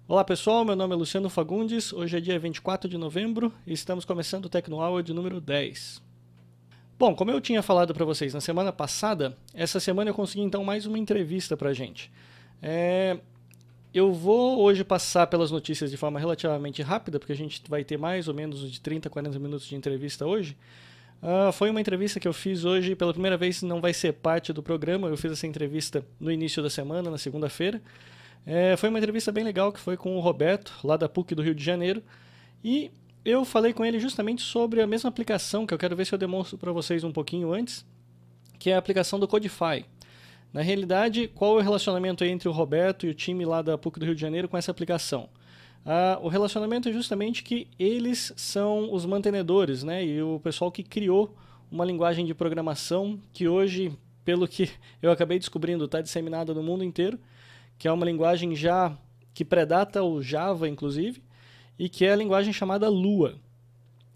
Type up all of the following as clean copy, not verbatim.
Olá pessoal, meu nome é Luciano Fagundes, hoje é dia 24 de novembro e estamos começando o Tecnohour de número 10. Bom, como eu tinha falado para vocês na semana passada, essa semana eu consegui então mais uma entrevista para a gente. Eu vou hoje passar pelas notícias de forma relativamente rápida, porque a gente vai ter mais ou menos de 30 a 40 minutos de entrevista hoje. Foi uma entrevista que eu fiz hoje, pela primeira vez não vai ser parte do programa, eu fiz essa entrevista no início da semana, na segunda-feira. Foi uma entrevista bem legal que foi com o Roberto, lá da PUC do Rio de Janeiro, e eu falei com ele justamente sobre a mesma aplicação, que eu quero ver se eu demonstro para vocês um pouquinho antes, que é a aplicação do Codify. Na realidade, qual é o relacionamento entre o Roberto e o time lá da PUC do Rio de Janeiro com essa aplicação? O relacionamento é justamente que eles são os mantenedores, né, e o pessoal que criou uma linguagem de programação que hoje, pelo que eu acabei descobrindo, está disseminada no mundo inteiro, que é uma linguagem já que predata o Java, inclusive, e que é a linguagem chamada Lua.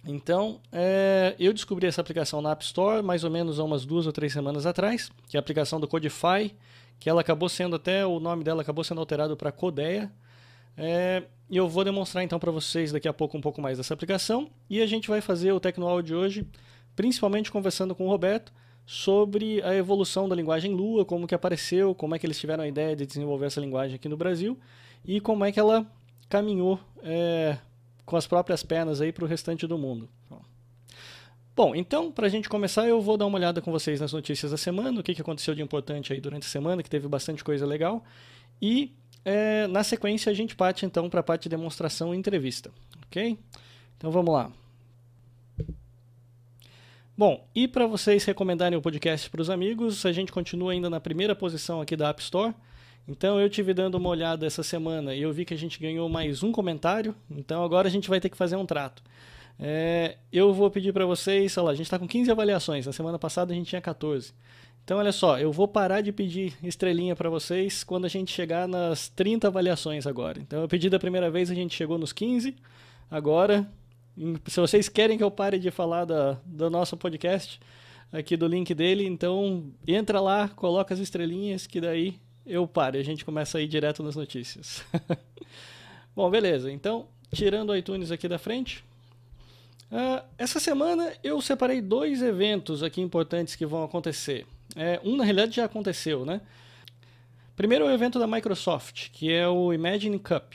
Então, eu descobri essa aplicação na App Store mais ou menos há umas 2 ou 3 semanas atrás, que é a aplicação do Codify, que ela acabou sendo até, o nome dela acabou sendo alterado para Codeia. E eu vou demonstrar então para vocês daqui a pouco um pouco mais dessa aplicação, e a gente vai fazer o Tecnohour de hoje, principalmente conversando com o Roberto, sobre a evolução da linguagem Lua, como que apareceu, como é que eles tiveram a ideia de desenvolver essa linguagem aqui no Brasil e como é que ela caminhou com as próprias pernas aí para o restante do mundo. Bom, então, para a gente começar, eu vou dar uma olhada com vocês nas notícias da semana, o que aconteceu de importante aí durante a semana, que teve bastante coisa legal, e na sequência a gente parte então para a parte de demonstração e entrevista, ok? Então vamos lá. Bom, e para vocês recomendarem o podcast para os amigos, a gente continua ainda na primeira posição aqui da App Store. Então eu tive dando uma olhada essa semana e eu vi que a gente ganhou mais um comentário, então agora a gente vai ter que fazer um trato. Eu vou pedir para vocês, olha lá, a gente está com 15 avaliações, na semana passada a gente tinha 14. Então olha só, eu vou parar de pedir estrelinha para vocês quando a gente chegar nas 30 avaliações agora. Então eu pedi da primeira vez, a gente chegou nos 15, agora... Se vocês querem que eu pare de falar do nosso podcast, aqui do link dele, então entra lá, coloca as estrelinhas, que daí eu paro e a gente começa a ir direto nas notícias. Bom, beleza. Então, tirando o iTunes aqui da frente, essa semana eu separei 2 eventos aqui importantes que vão acontecer. Um, na realidade, já aconteceu, né? Primeiro é o evento da Microsoft, que é o Imagine Cup.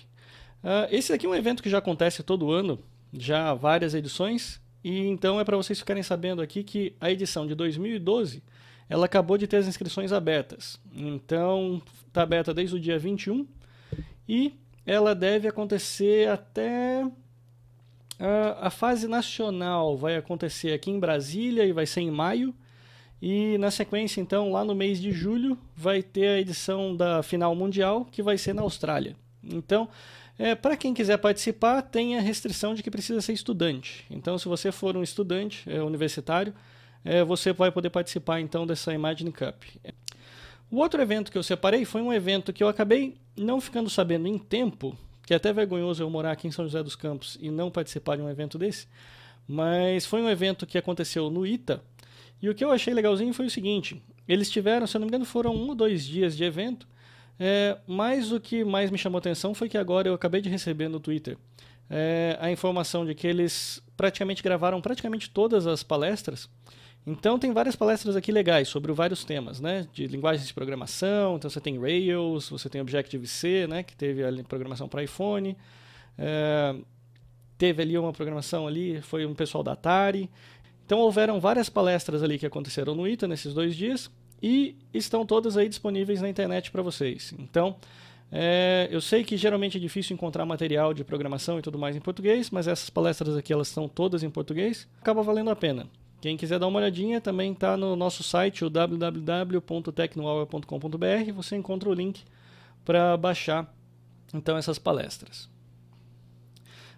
Esse aqui é um evento que já acontece todo ano, já há várias edições, e então é para vocês ficarem sabendo aqui que a edição de 2012 ela acabou de ter as inscrições abertas. Então está aberta desde o dia 21 e ela deve acontecer até a fase nacional, vai acontecer aqui em Brasília e vai ser em maio, e na sequência então lá no mês de julho vai ter a edição da final mundial, que vai ser na Austrália. Então para quem quiser participar, tem a restrição de que precisa ser estudante. Então, se você for um estudante universitário, você vai poder participar então dessa Imagine Cup. O outro evento que eu separei foi um evento que eu acabei não ficando sabendo em tempo, que é até vergonhoso eu morar aqui em São José dos Campos e não participar de um evento desse, mas foi um evento que aconteceu no ITA, e o que eu achei legalzinho foi o seguinte: eles tiveram, se eu não me engano, foram 1 ou 2 dias de evento. Mas o que mais me chamou a atenção foi que agora eu acabei de receber no Twitter a informação de que eles gravaram praticamente todas as palestras. Então tem várias palestras aqui legais sobre vários temas, né? De linguagens de programação, então você tem Rails, você tem Objective-C, né? Que teve a programação para iPhone, teve ali uma programação ali, foi um pessoal da Atari. Então houveram várias palestras ali que aconteceram no ITA nesses 2 dias, e estão todas aí disponíveis na internet para vocês. Então, eu sei que geralmente é difícil encontrar material de programação e tudo mais em português, mas essas palestras aqui elas estão todas em português, acaba valendo a pena. Quem quiser dar uma olhadinha também está no nosso site, o www.tecnohour.com.br, você encontra o link para baixar então essas palestras.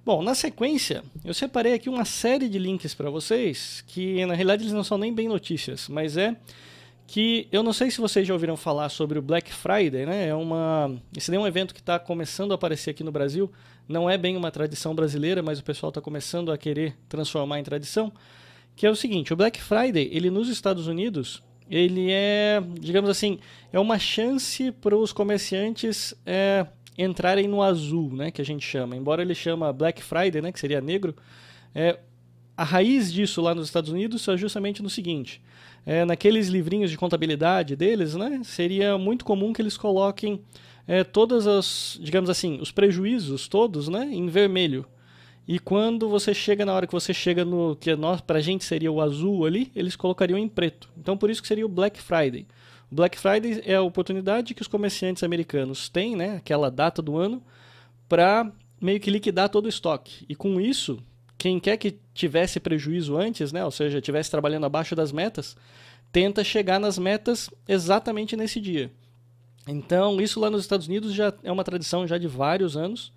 Bom, na sequência, eu separei aqui uma série de links para vocês, que na realidade eles não são nem bem notícias, mas que eu não sei se vocês já ouviram falar sobre o Black Friday, né? Esse é um evento que está começando a aparecer aqui no Brasil, não é bem uma tradição brasileira, mas o pessoal está começando a querer transformar em tradição, que é o seguinte: o Black Friday, ele nos Estados Unidos, ele é, digamos assim, é uma chance para os comerciantes entrarem no azul, né, que a gente chama. Embora ele chama Black Friday, né, que seria negro, a raiz disso lá nos Estados Unidos é justamente no seguinte: naqueles livrinhos de contabilidade deles, né, seria muito comum que eles coloquem todas as, digamos assim, os prejuízos todos, né, em vermelho. E quando você chega, na hora que você chega no que pra gente seria o azul ali, eles colocariam em preto. Então por isso que seria o Black Friday. O Black Friday é a oportunidade que os comerciantes americanos têm, né, aquela data do ano, para meio que liquidar todo o estoque. E com isso, quem quer que tivesse prejuízo antes, né, ou seja, estivesse trabalhando abaixo das metas, tenta chegar nas metas exatamente nesse dia. Então isso lá nos Estados Unidos já é uma tradição já de vários anos.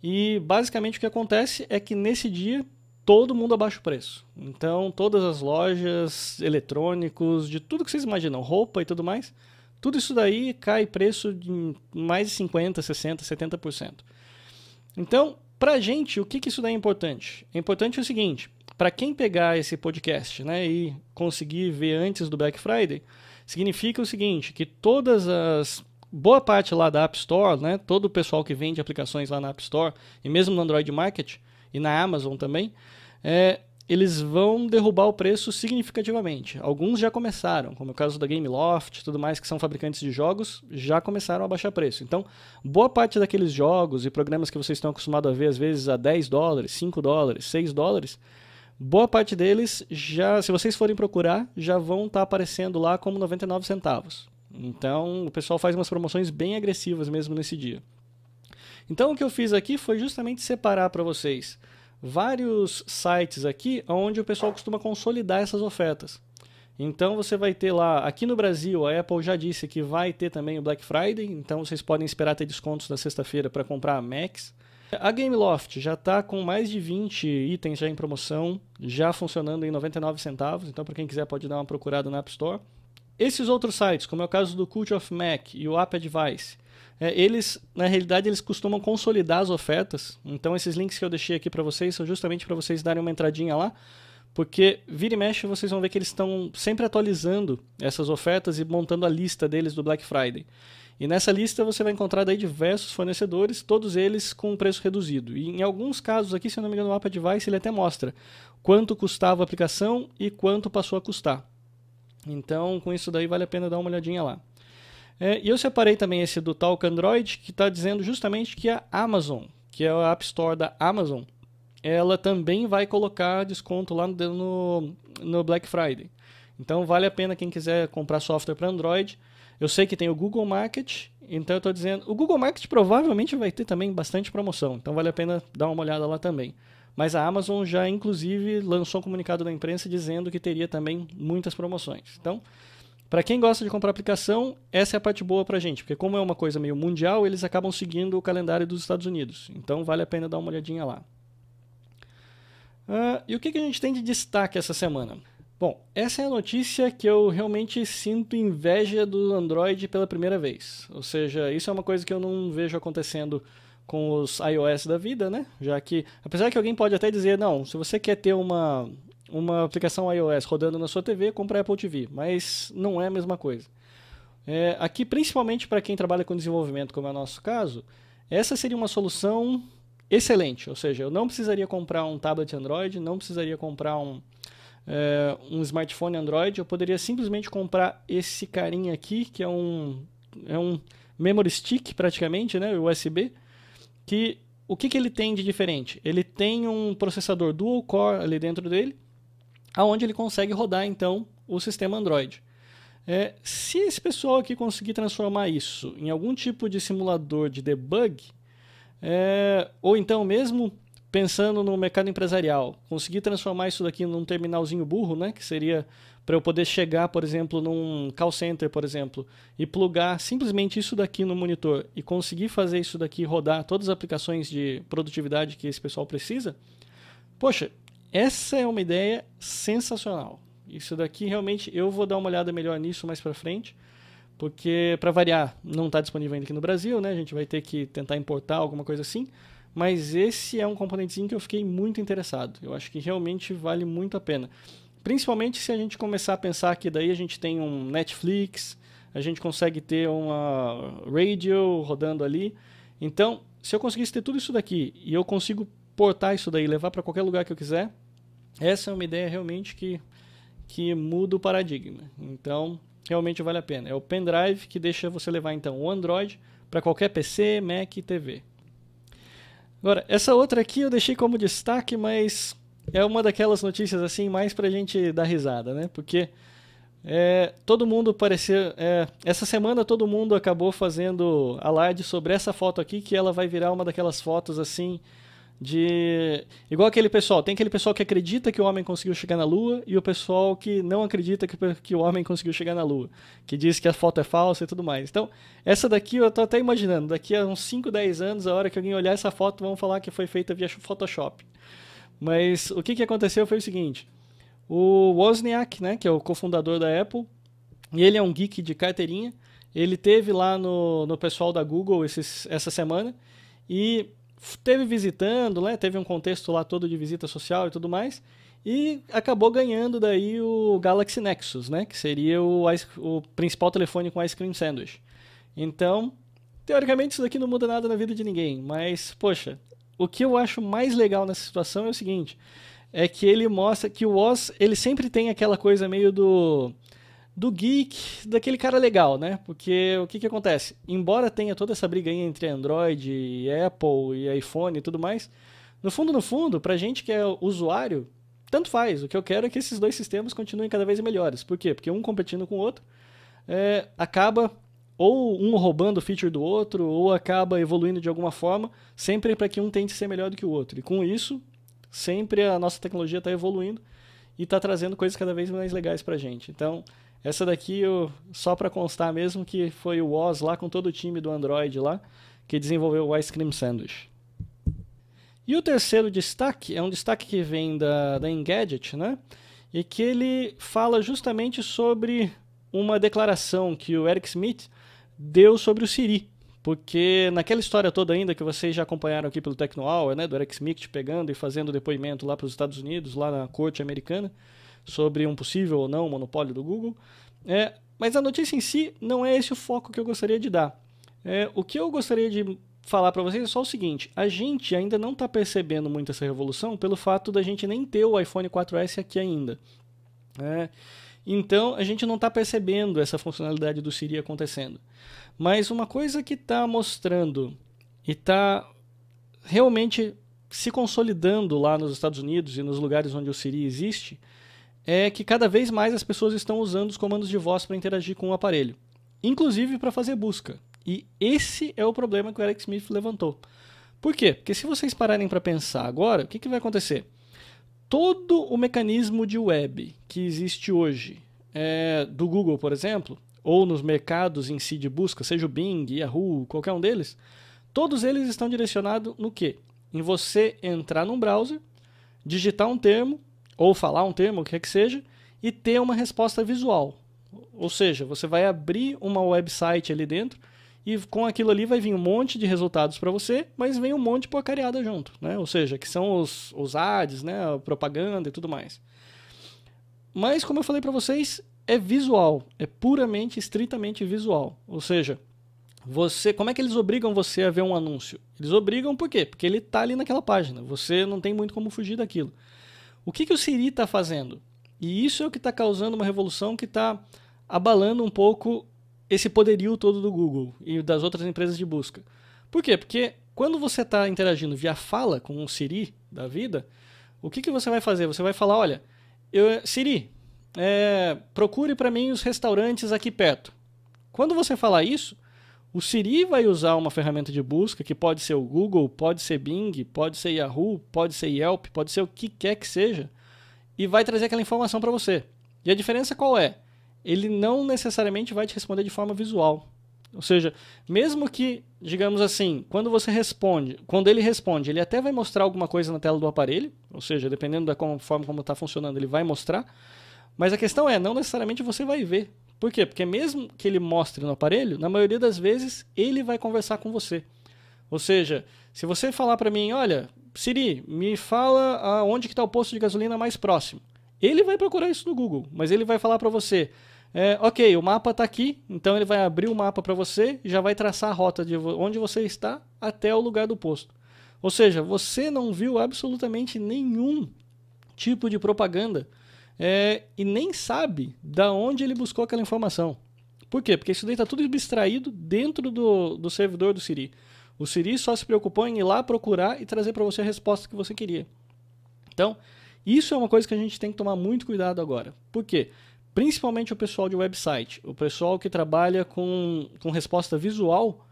E basicamente o que acontece é que nesse dia todo mundo abaixa o preço. Então todas as lojas, eletrônicos, de tudo que vocês imaginam, roupa e tudo mais, tudo isso daí cai preço de mais de 50%, 60%, 70%. Então, pra gente, o que isso daí é importante? É importante o seguinte: para quem pegar esse podcast, né, e conseguir ver antes do Black Friday, significa o seguinte, que boa parte lá da App Store, né, todo o pessoal que vende aplicações lá na App Store, e mesmo no Android Market, e na Amazon também, eles vão derrubar o preço significativamente. Alguns já começaram, como é o caso da Gameloft e tudo mais, que são fabricantes de jogos, já começaram a baixar preço. Então, boa parte daqueles jogos e programas que vocês estão acostumados a ver, às vezes a $10, $5, $6, boa parte deles, já, se vocês forem procurar, já vão estar aparecendo lá como 99 centavos. Então, o pessoal faz umas promoções bem agressivas mesmo nesse dia. Então, o que eu fiz aqui foi justamente separar para vocês vários sites aqui onde o pessoal costuma consolidar essas ofertas. Então, você vai ter lá, aqui no Brasil, a Apple já disse que vai ter também o Black Friday, então vocês podem esperar ter descontos na sexta-feira para comprar a Macs. A Gameloft já está com mais de 20 itens já em promoção, já funcionando em 99 centavos, então para quem quiser pode dar uma procurada na App Store. Esses outros sites, como é o caso do Cult of Mac e o App Advice, eles, na realidade, eles costumam consolidar as ofertas. Então, esses links que eu deixei aqui para vocês são justamente para vocês darem uma entradinha lá, porque vira e mexe vocês vão ver que eles estão sempre atualizando essas ofertas e montando a lista deles do Black Friday. E nessa lista você vai encontrar daí diversos fornecedores, todos eles com preço reduzido. E em alguns casos aqui, se eu não me engano, o App Advice ele até mostra quanto custava a aplicação e quanto passou a custar. Então, com isso daí vale a pena dar uma olhadinha lá. E eu separei também esse do Talk Android, que está dizendo justamente que a Amazon, que é a App Store da Amazon, ela também vai colocar desconto lá no Black Friday. Então, vale a pena quem quiser comprar software para Android. Eu sei que tem o Google Market, então eu estou dizendo... O Google Market provavelmente vai ter também bastante promoção, então vale a pena dar uma olhada lá também. Mas a Amazon já, inclusive, lançou um comunicado na imprensa dizendo que teria também muitas promoções. Então, para quem gosta de comprar aplicação, essa é a parte boa para a gente, porque como é uma coisa meio mundial, eles acabam seguindo o calendário dos Estados Unidos. Então, vale a pena dar uma olhadinha lá. E o que a gente tem de destaque essa semana? Bom, essa é a notícia que eu realmente sinto inveja do Android pela primeira vez. Ou seja, isso é uma coisa que eu não vejo acontecendo com os iOS da vida, né? Já que, apesar que alguém pode até dizer, não, se você quer ter uma aplicação iOS rodando na sua TV, compra a Apple TV, mas não é a mesma coisa. Aqui, principalmente para quem trabalha com desenvolvimento, como é o nosso caso, essa seria uma solução excelente, ou seja, eu não precisaria comprar um tablet Android, não precisaria comprar um smartphone Android, eu poderia simplesmente comprar esse carinha aqui, que é um memory stick praticamente, né, USB, que o que ele tem de diferente? Ele tem um processador dual core ali dentro dele, aonde ele consegue rodar então o sistema Android. Se esse pessoal aqui conseguir transformar isso em algum tipo de simulador de debug, ou então mesmo pensando no mercado empresarial, conseguir transformar isso daqui num terminalzinho burro, né, que seria para eu poder chegar, por exemplo, num call center, por exemplo, e plugar simplesmente isso daqui no monitor e conseguir fazer isso daqui rodar todas as aplicações de produtividade que esse pessoal precisa, poxa, essa é uma ideia sensacional. Isso daqui realmente eu vou dar uma olhada melhor nisso mais para frente, porque para variar não está disponível ainda aqui no Brasil, né? A gente vai ter que tentar importar alguma coisa assim, mas esse é um componentezinho que eu fiquei muito interessado. Eu acho que realmente vale muito a pena. Principalmente se a gente começar a pensar que daí a gente tem um Netflix, a gente consegue ter uma radio rodando ali, Então, se eu conseguisse ter tudo isso daqui e eu consigo portar isso daí, levar para qualquer lugar que eu quiser, essa é uma ideia realmente que muda o paradigma. Então, realmente vale a pena. É o pendrive que deixa você levar então o Android para qualquer PC, Mac e TV. Agora, essa outra aqui eu deixei como destaque, mas é uma daquelas notícias assim mais pra gente dar risada, né? Porque todo mundo parecia... essa semana todo mundo acabou fazendo alarde sobre essa foto aqui, que ela vai virar uma daquelas fotos assim de... Igual aquele pessoal, tem aquele pessoal que acredita que o homem conseguiu chegar na Lua e o pessoal que não acredita que o homem conseguiu chegar na Lua, que diz que a foto é falsa e tudo mais. Então, essa daqui eu tô até imaginando, daqui a uns 5, 10 anos, a hora que alguém olhar essa foto, vão falar que foi feita via Photoshop. Mas o que aconteceu foi o seguinte, o Wozniak, né, que é o cofundador da Apple, e ele é um geek de carteirinha, ele teve lá no pessoal da Google essa semana e teve visitando, né, teve um contexto lá todo de visita social e tudo mais, e acabou ganhando daí o Galaxy Nexus, né, que seria o principal telefone com Ice Cream Sandwich. Então, teoricamente isso daqui não muda nada na vida de ninguém, mas, poxa, o que eu acho mais legal nessa situação é o seguinte, é que ele mostra que o Woz, ele sempre tem aquela coisa meio do geek, daquele cara legal, né? Porque o que acontece? Embora tenha toda essa briga aí entre Android, e Apple e iPhone e tudo mais, no fundo, pra gente que é usuário, tanto faz. O que eu quero é que esses dois sistemas continuem cada vez melhores. Por quê? Porque um competindo com o outro acaba ou um roubando o feature do outro, ou acaba evoluindo de alguma forma, sempre para que um tente ser melhor do que o outro. E com isso, sempre a nossa tecnologia está evoluindo e está trazendo coisas cada vez mais legais para a gente. Então, essa daqui, só para constar mesmo, que foi o Woz lá com todo o time do Android lá, que desenvolveu o Ice Cream Sandwich. E o terceiro destaque é um destaque que vem da Engadget, né? E que ele fala justamente sobre uma declaração que o Eric Schmidt deu sobre o Siri. Porque naquela história toda ainda que vocês já acompanharam aqui pelo Techno Hour, né, do Eric Schmidt pegando e fazendo depoimento lá para os Estados Unidos, lá na corte americana, sobre um possível ou não monopólio do Google. Mas a notícia em si não é esse o foco que eu gostaria de dar. O que eu gostaria de falar para vocês é só o seguinte, a gente ainda não está percebendo muito essa revolução pelo fato da gente nem ter o iPhone 4S aqui ainda. Então, a gente não está percebendo essa funcionalidade do Siri acontecendo. Mas uma coisa que está mostrando e está realmente se consolidando lá nos Estados Unidos e nos lugares onde o Siri existe, é que cada vez mais as pessoas estão usando os comandos de voz para interagir com o aparelho, inclusive para fazer busca. E esse é o problema que o Eric Schmidt levantou. Por quê? Porque se vocês pararem para pensar agora, o que vai acontecer? Todo o mecanismo de web que existe hoje, do Google, por exemplo, ou nos mercados em si de busca, seja o Bing, Yahoo, qualquer um deles, todos eles estão direcionados no quê? Em você entrar num browser, digitar um termo, ou falar um termo, o que é que seja, e ter uma resposta visual. Ou seja, você vai abrir uma website ali dentro, e com aquilo ali vai vir um monte de resultados para você, mas vem um monte de porcariada junto, né? Ou seja, que são os ads, né? A propaganda e tudo mais. Mas, como eu falei para vocês, é visual, é puramente, estritamente visual. Ou seja, como é que eles obrigam você a ver um anúncio? Eles obrigam por quê? Porque ele está ali naquela página, você não tem muito como fugir daquilo. O que o Siri está fazendo? E isso é o que está causando uma revolução que está abalando um pouco esse poderio todo do Google e das outras empresas de busca. Por quê? Porque quando você está interagindo via fala com um Siri da vida, o que você vai fazer? Você vai falar, olha, Siri, procure para mim os restaurantes aqui perto. Quando você falar isso, o Siri vai usar uma ferramenta de busca que pode ser o Google, pode ser Bing, pode ser Yahoo, pode ser Yelp, pode ser o que quer que seja, e vai trazer aquela informação para você. E a diferença qual é? Ele não necessariamente vai te responder de forma visual. Ou seja, mesmo que, digamos assim, quando ele responde, ele até vai mostrar alguma coisa na tela do aparelho, ou seja, dependendo da forma como está funcionando, ele vai mostrar, mas a questão não necessariamente você vai ver. Por quê? Porque mesmo que ele mostre no aparelho, na maioria das vezes, ele vai conversar com você. Ou seja, se você falar para mim, olha, Siri, me fala onde que está o posto de gasolina mais próximo. Ele vai procurar isso no Google, mas ele vai falar para você, Ok, o mapa está aqui, então ele vai abrir o mapa para você e já vai traçar a rota de onde você está até o lugar do posto. Ou seja, você não viu absolutamente nenhum tipo de propaganda e nem sabe da onde ele buscou aquela informação. Por quê? Porque isso daí está tudo abstraído dentro do servidor do Siri. O Siri só se preocupou em ir lá procurar e trazer para você a resposta que você queria. Então, isso é uma coisa que a gente tem que tomar muito cuidado agora. Por quê? Principalmente o pessoal de website, o pessoal que trabalha com resposta visual,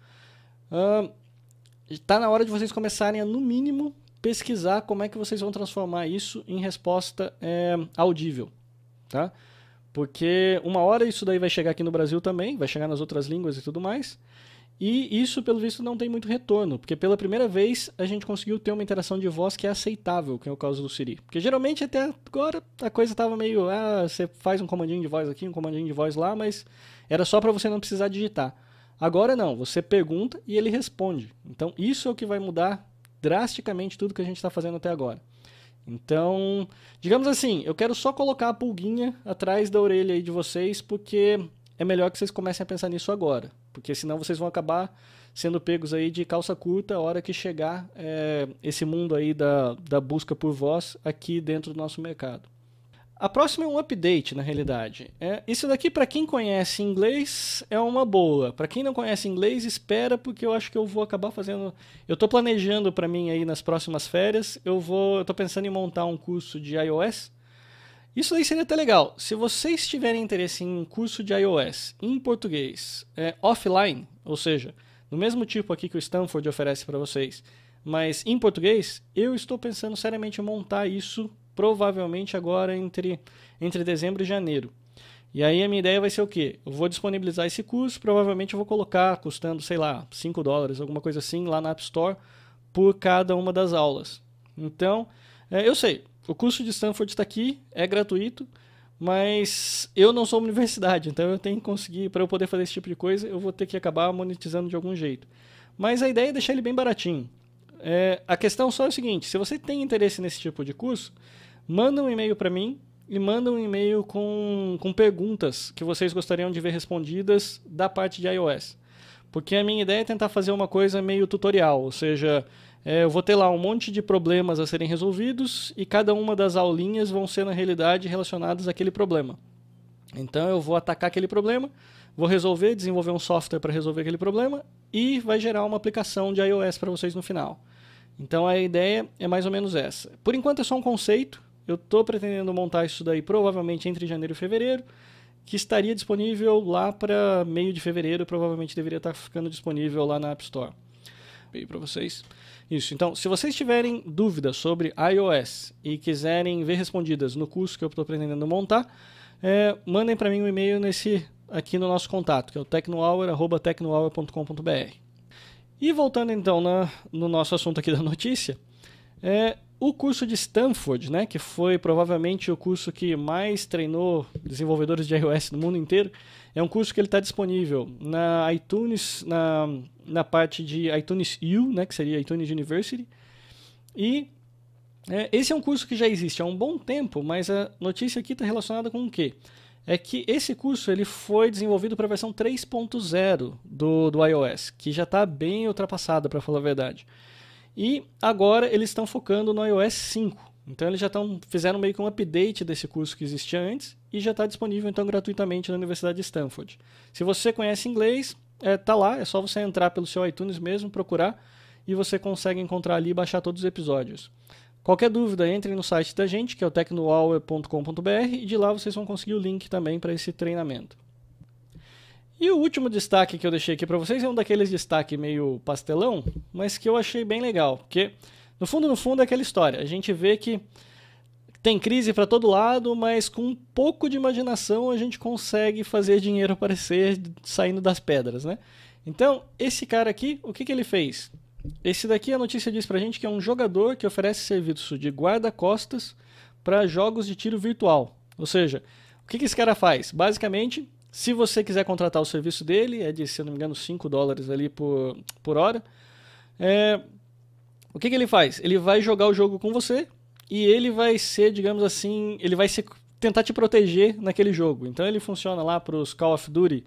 está na hora de vocês começarem a, no mínimo, pesquisar como é que vocês vão transformar isso em resposta audível. Tá? Porque uma hora isso daí vai chegar aqui no Brasil também, vai chegar nas outras línguas e tudo mais. E isso, pelo visto, não tem muito retorno, porque pela primeira vez a gente conseguiu ter uma interação de voz que é aceitável, que é o caso do Siri. Porque geralmente até agora a coisa estava meio, você faz um comandinho de voz aqui, um comandinho de voz lá, mas era só para você não precisar digitar. Agora não, você pergunta e ele responde. Então isso é o que vai mudar drasticamente tudo que a gente está fazendo até agora. Então, digamos assim, eu quero só colocar a pulguinha atrás da orelha aí de vocês, porque é melhor que vocês comecem a pensar nisso agora, porque senão vocês vão acabar sendo pegos aí de calça curta a hora que chegar esse mundo aí da busca por voz aqui dentro do nosso mercado. A próxima é um update, na realidade. Isso daqui, para quem conhece inglês, é uma boa. Para quem não conhece inglês, espera, porque eu acho que eu vou acabar fazendo... Eu estou planejando para mim aí nas próximas férias, eu estou pensando em montar um curso de iOS. Isso aí seria até legal. Se vocês tiverem interesse em um curso de iOS em português, offline, ou seja, no mesmo tipo aqui que o Stanford oferece para vocês, mas em português, eu estou pensando seriamente em montar isso provavelmente agora entre dezembro e janeiro. E aí a minha ideia vai ser o quê? Eu vou disponibilizar esse curso, provavelmente eu vou colocar custando, sei lá, $5, alguma coisa assim, lá na App Store, por cada uma das aulas. Então, eu sei, o curso de Stanford está aqui, é gratuito, mas eu não sou uma universidade, então eu tenho que conseguir, para eu poder fazer esse tipo de coisa, eu vou ter que acabar monetizando de algum jeito. Mas a ideia é deixar ele bem baratinho. A questão só é o seguinte, se você tem interesse nesse tipo de curso, manda um e-mail para mim e manda um e-mail com perguntas que vocês gostariam de ver respondidas da parte de iOS. Porque a minha ideia é tentar fazer uma coisa meio tutorial, ou seja, eu vou ter lá um monte de problemas a serem resolvidos e cada uma das aulinhas vão ser, na realidade, relacionadas àquele problema. Então eu vou atacar aquele problema, vou resolver, desenvolver um software para resolver aquele problema e vai gerar uma aplicação de iOS para vocês no final. Então a ideia é mais ou menos essa. Por enquanto é só um conceito, eu estou pretendendo montar isso daí provavelmente entre janeiro e fevereiro, que estaria disponível lá para meio de fevereiro, provavelmente deveria estar ficando disponível lá na App Store. Aí para vocês. Isso, então se vocês tiverem dúvidas sobre iOS e quiserem ver respondidas no curso que eu estou pretendendo montar, mandem para mim um e-mail aqui no nosso contato, que é o tecnohour@tecnohour.com.br. E voltando então no nosso assunto aqui da notícia, o curso de Stanford, né, que foi provavelmente o curso que mais treinou desenvolvedores de iOS no mundo inteiro, é um curso que ele está disponível na iTunes, na parte de iTunes U, né, que seria iTunes University, e esse é um curso que já existe há um bom tempo, mas a notícia aqui está relacionada com o quê? É que esse curso ele foi desenvolvido para a versão 3.0 do iOS, que já está bem ultrapassada, para falar a verdade. E agora eles estão focando no iOS 5. Então eles já fizeram meio que um update desse curso que existia antes e já está disponível então gratuitamente na Universidade de Stanford. Se você conhece inglês, tá lá, é só você entrar pelo seu iTunes mesmo, procurar e você consegue encontrar ali e baixar todos os episódios. Qualquer dúvida, entre no site da gente, que é o tecnohour.com.br, e de lá vocês vão conseguir o link também para esse treinamento. E o último destaque que eu deixei aqui para vocês é um daqueles destaques meio pastelão, mas que eu achei bem legal, porque no fundo é aquela história. A gente vê que tem crise para todo lado, mas com um pouco de imaginação a gente consegue fazer dinheiro aparecer saindo das pedras, né? Então, esse cara aqui, o que ele fez? Esse daqui, a notícia diz pra gente que é um jogador que oferece serviço de guarda-costas para jogos de tiro virtual. Ou seja, o que esse cara faz? Basicamente, se você quiser contratar o serviço dele, é de, se eu não me engano, $5 ali por hora, o que ele faz? Ele vai jogar o jogo com você e ele vai ser, digamos assim, ele vai ser tentar te proteger naquele jogo. Então ele funciona lá para os Call of Duty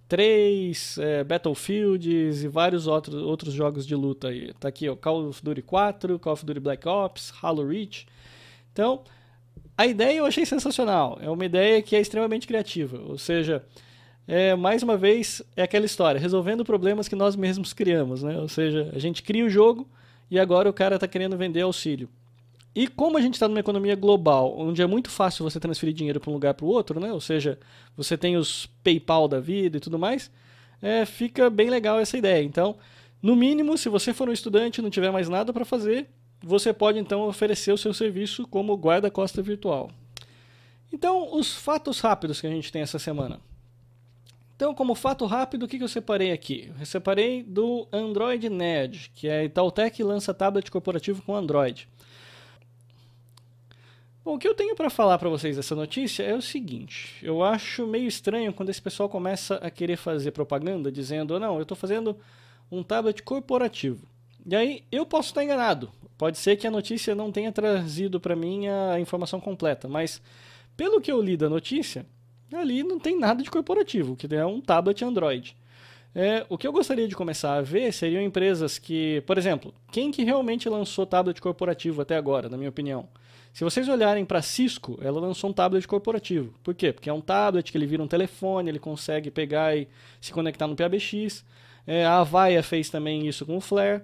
3, Battlefields e vários outros jogos de luta aí. Tá aqui, ó, Call of Duty 4, Call of Duty Black Ops, Halo Reach. Então, a ideia eu achei sensacional. É uma ideia que é extremamente criativa. Ou seja, mais uma vez, é aquela história, resolvendo problemas que nós mesmos criamos, né? Ou seja, a gente cria o jogo e agora o cara está querendo vender auxílio. E como a gente está numa economia global, onde é muito fácil você transferir dinheiro para um lugar para o outro, né? Ou seja, você tem os PayPal da vida e tudo mais, fica bem legal essa ideia. Então, no mínimo, se você for um estudante e não tiver mais nada para fazer, você pode então oferecer o seu serviço como guarda-costas virtual. Então, os fatos rápidos que a gente tem essa semana. Então, como fato rápido, o que eu separei aqui? Eu separei do Android Nerd, que é a Itautec lança tablet corporativo com Android. Bom, o que eu tenho para falar para vocês dessa notícia é o seguinte, eu acho meio estranho quando esse pessoal começa a querer fazer propaganda dizendo, não, eu estou fazendo um tablet corporativo. E aí eu posso estar enganado, pode ser que a notícia não tenha trazido para mim a informação completa, mas pelo que eu li da notícia, ali não tem nada de corporativo, que é um tablet Android. O que eu gostaria de começar a ver seriam empresas que, por exemplo, quem que realmente lançou tablet corporativo até agora, na minha opinião? Se vocês olharem para a Cisco, ela lançou um tablet corporativo. Por quê? Porque é um tablet que ele vira um telefone, ele consegue pegar e se conectar no PABX. A Avaya fez também isso com o Flare.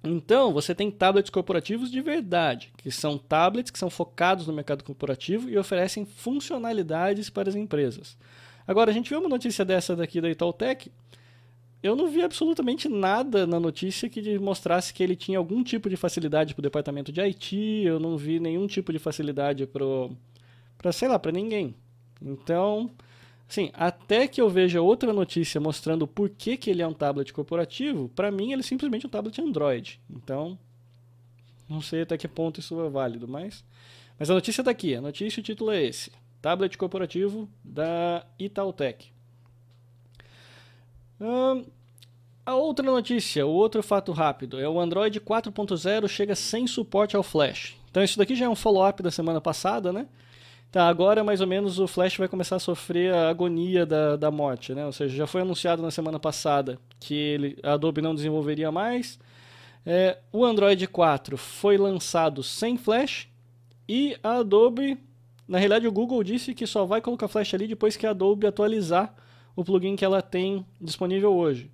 Então, você tem tablets corporativos de verdade, que são tablets que são focados no mercado corporativo e oferecem funcionalidades para as empresas. Agora, a gente viu uma notícia dessa daqui da Itautec. Eu não vi absolutamente nada na notícia que mostrasse que ele tinha algum tipo de facilidade para o departamento de IT, eu não vi nenhum tipo de facilidade para ninguém. Então, assim, até que eu veja outra notícia mostrando por que ele é um tablet corporativo, para mim ele é simplesmente um tablet Android. Então, não sei até que ponto isso é válido, mas a notícia está aqui, a notícia, o título é esse, tablet corporativo da Itautec. A outra notícia, o outro fato rápido, é o Android 4.0 chega sem suporte ao Flash. Então isso daqui já é um follow-up da semana passada, né? Então agora mais ou menos o Flash vai começar a sofrer a agonia da morte, né? Ou seja, já foi anunciado na semana passada que a Adobe não desenvolveria mais. O Android 4 foi lançado sem Flash e a Adobe, na realidade o Google disse que só vai colocar Flash ali depois que a Adobe atualizar o plugin que ela tem disponível hoje.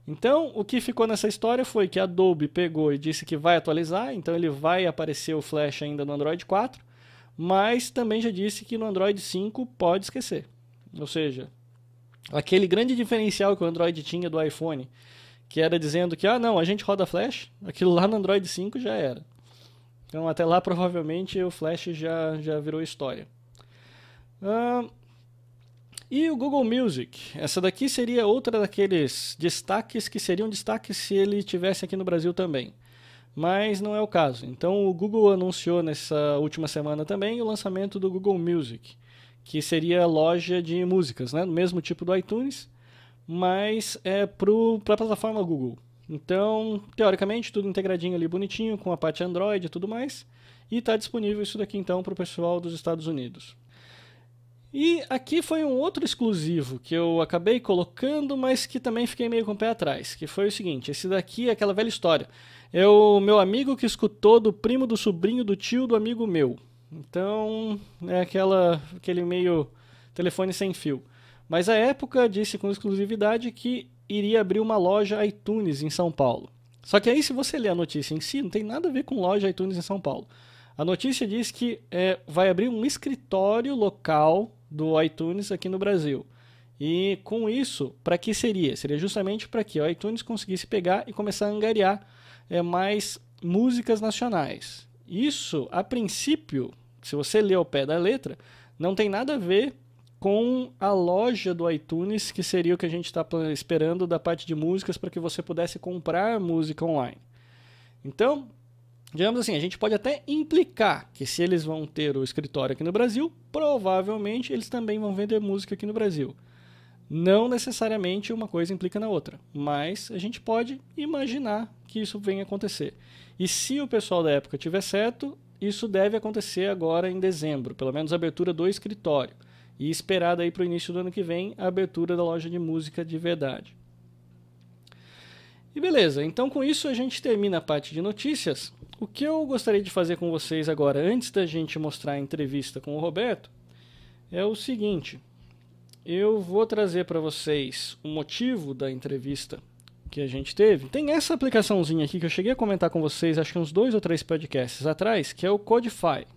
Então, o que ficou nessa história foi que a Adobe pegou e disse que vai atualizar, então ele vai aparecer o Flash ainda no Android 4, mas também já disse que no Android 5 pode esquecer. Ou seja, aquele grande diferencial que o Android tinha do iPhone, que era dizendo que, não, a gente roda Flash, aquilo lá no Android 5 já era. Então, até lá, provavelmente, o Flash já virou história. E o Google Music, essa daqui seria outra daqueles destaques que seriam destaques se ele estivesse aqui no Brasil também. Mas não é o caso. Então o Google anunciou nessa última semana também o lançamento do Google Music, que seria a loja de músicas, né? No mesmo tipo do iTunes, mas para a plataforma Google. Então, teoricamente, tudo integradinho ali, bonitinho, com a parte Android e tudo mais. E está disponível isso daqui então para o pessoal dos Estados Unidos. E aqui foi um outro exclusivo que eu acabei colocando, mas que também fiquei meio com o pé atrás, que foi o seguinte, esse daqui é aquela velha história. É o meu amigo que escutou do primo, do sobrinho, do tio, do amigo meu. Então, é aquele meio telefone sem fio. Mas a época disse com exclusividade que iria abrir uma loja iTunes em São Paulo. Só que aí, se você ler a notícia em si, não tem nada a ver com loja iTunes em São Paulo. A notícia diz que vai abrir um escritório local do iTunes aqui no Brasil. E com isso, para que seria? Seria justamente para que o iTunes conseguisse pegar e começar a angariar mais músicas nacionais. Isso, a princípio, se você ler ao pé da letra, não tem nada a ver com a loja do iTunes, que seria o que a gente está esperando da parte de músicas para que você pudesse comprar música online. Então, digamos assim, a gente pode até implicar que se eles vão ter o escritório aqui no Brasil, provavelmente eles também vão vender música aqui no Brasil. Não necessariamente uma coisa implica na outra, mas a gente pode imaginar que isso venha acontecer. E se o pessoal da época tiver certo, isso deve acontecer agora em dezembro, pelo menos a abertura do escritório. E esperada aí para o início do ano que vem a abertura da loja de música de verdade. E beleza, então com isso a gente termina a parte de notícias. O que eu gostaria de fazer com vocês agora, antes da gente mostrar a entrevista com o Roberto, é o seguinte. Eu vou trazer para vocês o motivo da entrevista que a gente teve. Tem essa aplicaçãozinha aqui que eu cheguei a comentar com vocês, acho que uns 2 ou 3 podcasts atrás, que é o Codify.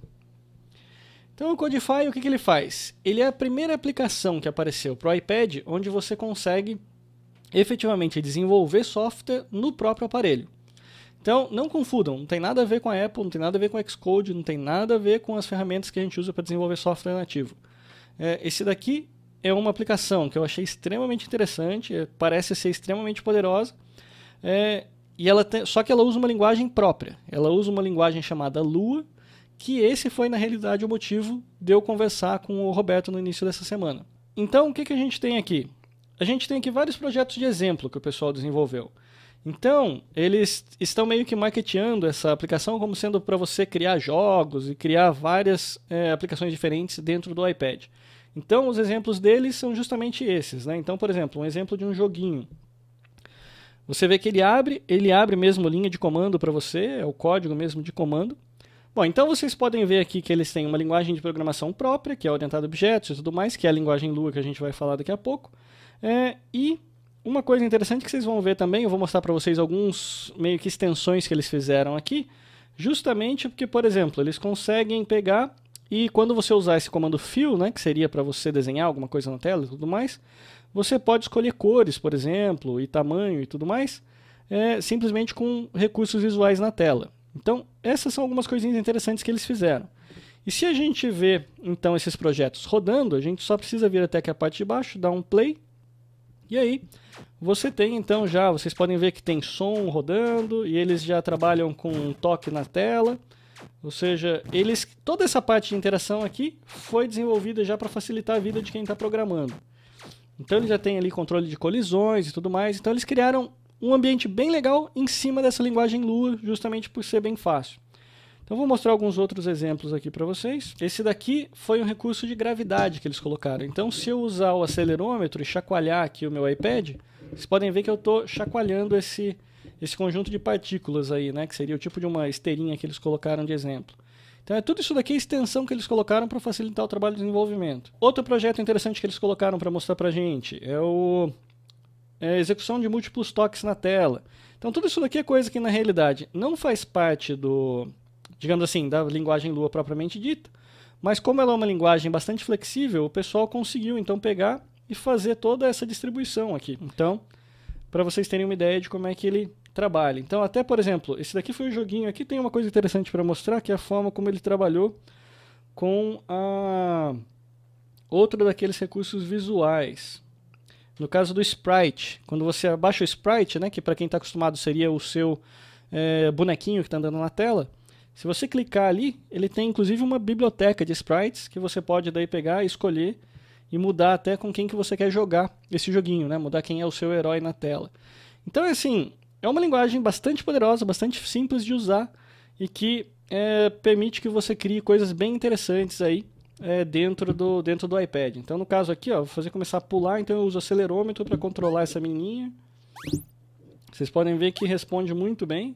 Então o Codify, o que ele faz? Ele é a primeira aplicação que apareceu para o iPad, onde você consegue efetivamente desenvolver software no próprio aparelho. Então não confundam, não tem nada a ver com a Apple, não tem nada a ver com o Xcode, não tem nada a ver com as ferramentas que a gente usa para desenvolver software nativo. Esse daqui é uma aplicação que eu achei extremamente interessante, parece ser extremamente poderosa, só que ela usa uma linguagem própria. Ela usa uma linguagem chamada Lua, que esse foi na realidade o motivo de eu conversar com o Roberto no início dessa semana. Então o que a gente tem aqui? A gente tem aqui vários projetos de exemplo que o pessoal desenvolveu. Então, eles estão meio que marketeando essa aplicação como sendo para você criar jogos e criar várias aplicações diferentes dentro do iPad. Então, os exemplos deles são justamente esses, né? Então, por exemplo, um exemplo de um joguinho. Você vê que ele abre mesmo linha de comando para você, é o código mesmo de comando. Bom, então vocês podem ver aqui que eles têm uma linguagem de programação própria, que é orientada a objetos e tudo mais, que é a linguagem Lua que a gente vai falar daqui a pouco. E uma coisa interessante que vocês vão ver também, eu vou mostrar para vocês alguns meio que extensões que eles fizeram aqui, justamente porque, por exemplo, eles conseguem pegar e quando você usar esse comando fill, né, que seria para você desenhar alguma coisa na tela e tudo mais, você pode escolher cores, por exemplo, e tamanho e tudo mais, simplesmente com recursos visuais na tela. Então, essas são algumas coisinhas interessantes que eles fizeram. E se a gente vê, então, esses projetos rodando, a gente só precisa vir até aqui a parte de baixo, dar um play, e aí você tem, então, vocês podem ver que tem som rodando, e eles já trabalham com um toque na tela, ou seja, toda essa parte de interação aqui foi desenvolvida já para facilitar a vida de quem está programando. Então, eles já tem ali controle de colisões e tudo mais, então eles criaram um ambiente bem legal em cima dessa linguagem Lua, justamente por ser bem fácil. Então vou mostrar alguns outros exemplos aqui para vocês. Esse daqui foi um recurso de gravidade que eles colocaram. Então se eu usar o acelerômetro e chacoalhar aqui o meu iPad, vocês podem ver que eu estou chacoalhando esse conjunto de partículas aí, né? Que seria o tipo de uma esteirinha que eles colocaram de exemplo. Então tudo isso daqui é extensão que eles colocaram para facilitar o trabalho de desenvolvimento. Outro projeto interessante que eles colocaram para mostrar para a gente é a execução de múltiplos toques na tela. Então tudo isso daqui é coisa que na realidade não faz parte digamos assim, da linguagem Lua propriamente dita, mas como ela é uma linguagem bastante flexível, o pessoal conseguiu então pegar e fazer toda essa distribuição aqui. Então, para vocês terem uma ideia de como é que ele trabalha. Então, até por exemplo, esse daqui foi um joguinho aqui, tem uma coisa interessante para mostrar, que é a forma como ele trabalhou com outro daqueles recursos visuais. No caso do Sprite, quando você abaixa o Sprite, né, que para quem está acostumado seria o seu bonequinho que está andando na tela, se você clicar ali, ele tem inclusive uma biblioteca de sprites que você pode daí pegar, escolher e mudar até com quem que você quer jogar esse joguinho, né? Mudar quem é o seu herói na tela. Então, assim, é uma linguagem bastante poderosa, bastante simples de usar e que permite que você crie coisas bem interessantes aí dentro do iPad. Então, no caso aqui, vou começar a pular, então eu uso o acelerômetro para controlar essa menininha. Vocês podem ver que responde muito bem.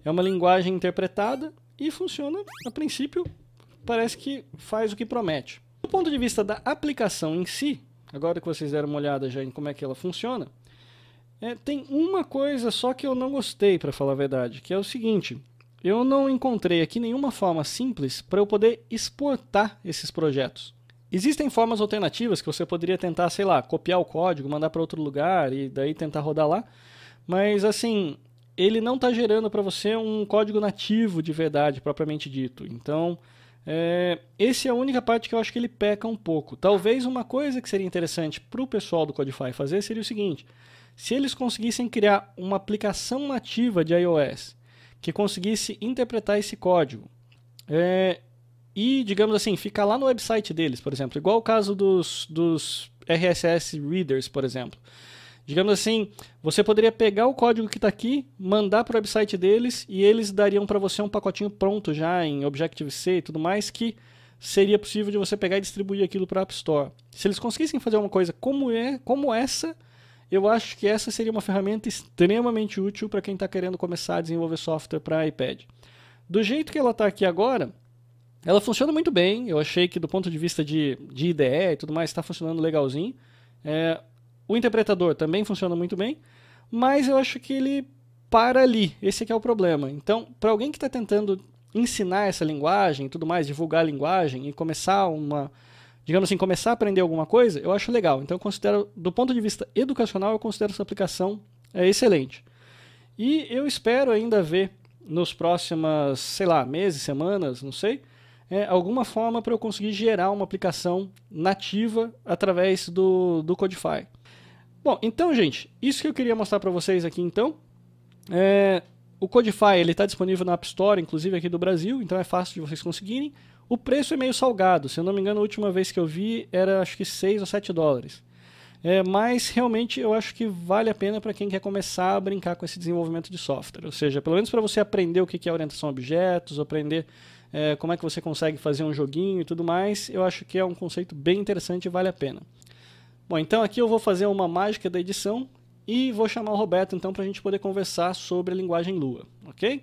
É uma linguagem interpretada e funciona, a princípio, parece que faz o que promete. Do ponto de vista da aplicação em si, agora que vocês deram uma olhada já em como é que ela funciona, tem uma coisa só que eu não gostei, para falar a verdade, que é o seguinte: eu não encontrei aqui nenhuma forma simples para eu poder exportar esses projetos. Existem formas alternativas que você poderia tentar, sei lá, copiar o código, mandar para outro lugar e daí tentar rodar lá, mas assim, ele não está gerando para você um código nativo de verdade, propriamente dito. Então, essa é a única parte que eu acho que ele peca um pouco. Talvez uma coisa que seria interessante para o pessoal do Codify fazer seria o seguinte: se eles conseguissem criar uma aplicação nativa de iOS que conseguisse interpretar esse código e, digamos assim, ficar lá no website deles, por exemplo, igual o caso dos RSS Readers, por exemplo. Digamos assim, você poderia pegar o código que está aqui, mandar para o website deles e eles dariam para você um pacotinho pronto já em Objective-C e tudo mais que seria possível de você pegar e distribuir aquilo para a App Store. Se eles conseguissem fazer uma coisa como essa, eu acho que essa seria uma ferramenta extremamente útil para quem está querendo começar a desenvolver software para iPad. Do jeito que ela está aqui agora, ela funciona muito bem. Eu achei que do ponto de vista de IDE e tudo mais, está funcionando legalzinho. O interpretador também funciona muito bem, mas eu acho que ele para ali. Esse aqui é o problema. Então, para alguém que está tentando ensinar essa linguagem e tudo mais, divulgar a linguagem e começar digamos assim, começar a aprender alguma coisa, eu acho legal. Então, eu considero, do ponto de vista educacional, eu considero essa aplicação excelente. E eu espero ainda ver nos próximos, sei lá, meses, semanas, não sei, alguma forma para eu conseguir gerar uma aplicação nativa através do Codify. Bom, então, gente, isso que eu queria mostrar para vocês aqui, então. O Codify está disponível na App Store, inclusive aqui do Brasil, então é fácil de vocês conseguirem. O preço é meio salgado, se eu não me engano, a última vez que eu vi era acho que 6 ou 7 dólares. Mas realmente eu acho que vale a pena para quem quer começar a brincar com esse desenvolvimento de software. Ou seja, pelo menos para você aprender o que é orientação a objetos, aprender como é que você consegue fazer um joguinho e tudo mais, eu acho que é um conceito bem interessante e vale a pena. Bom, então aqui eu vou fazer uma mágica da edição e vou chamar o Roberto então para a gente poder conversar sobre a linguagem Lua, ok?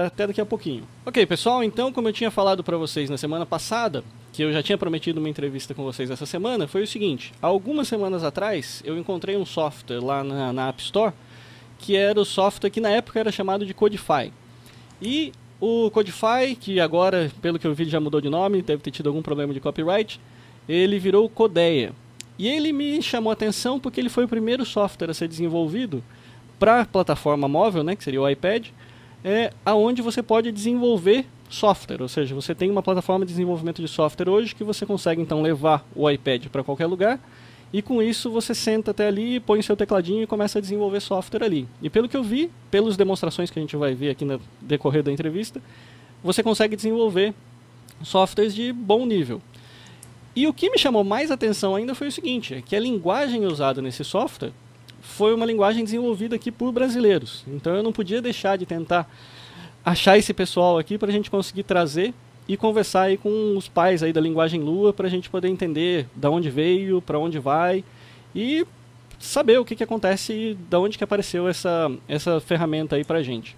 Até daqui a pouquinho. Ok, pessoal, então como eu tinha falado para vocês na semana passada, que eu já tinha prometido uma entrevista com vocês essa semana, foi o seguinte: algumas semanas atrás eu encontrei um software lá na App Store, que era o software que na época era chamado de Codify. E o Codify, que agora, pelo que eu vi, já mudou de nome, deve ter tido algum problema de copyright, ele virou Codeia. E ele me chamou a atenção porque ele foi o primeiro software a ser desenvolvido para a plataforma móvel, né, que seria o iPad, aonde você pode desenvolver software. Ou seja, você tem uma plataforma de desenvolvimento de software hoje que você consegue então levar o iPad para qualquer lugar e com isso você senta até ali, põe o seu tecladinho e começa a desenvolver software ali. E pelo que eu vi, pelas demonstrações que a gente vai ver aqui no decorrer da entrevista, você consegue desenvolver softwares de bom nível. E o que me chamou mais atenção ainda foi o seguinte, que a linguagem usada nesse software foi uma linguagem desenvolvida aqui por brasileiros. Então eu não podia deixar de tentar achar esse pessoal aqui para a gente conseguir trazer e conversar aí com os pais aí da linguagem Lua para a gente poder entender de onde veio, para onde vai e saber o que acontece e de onde que apareceu essa ferramenta aí para a gente.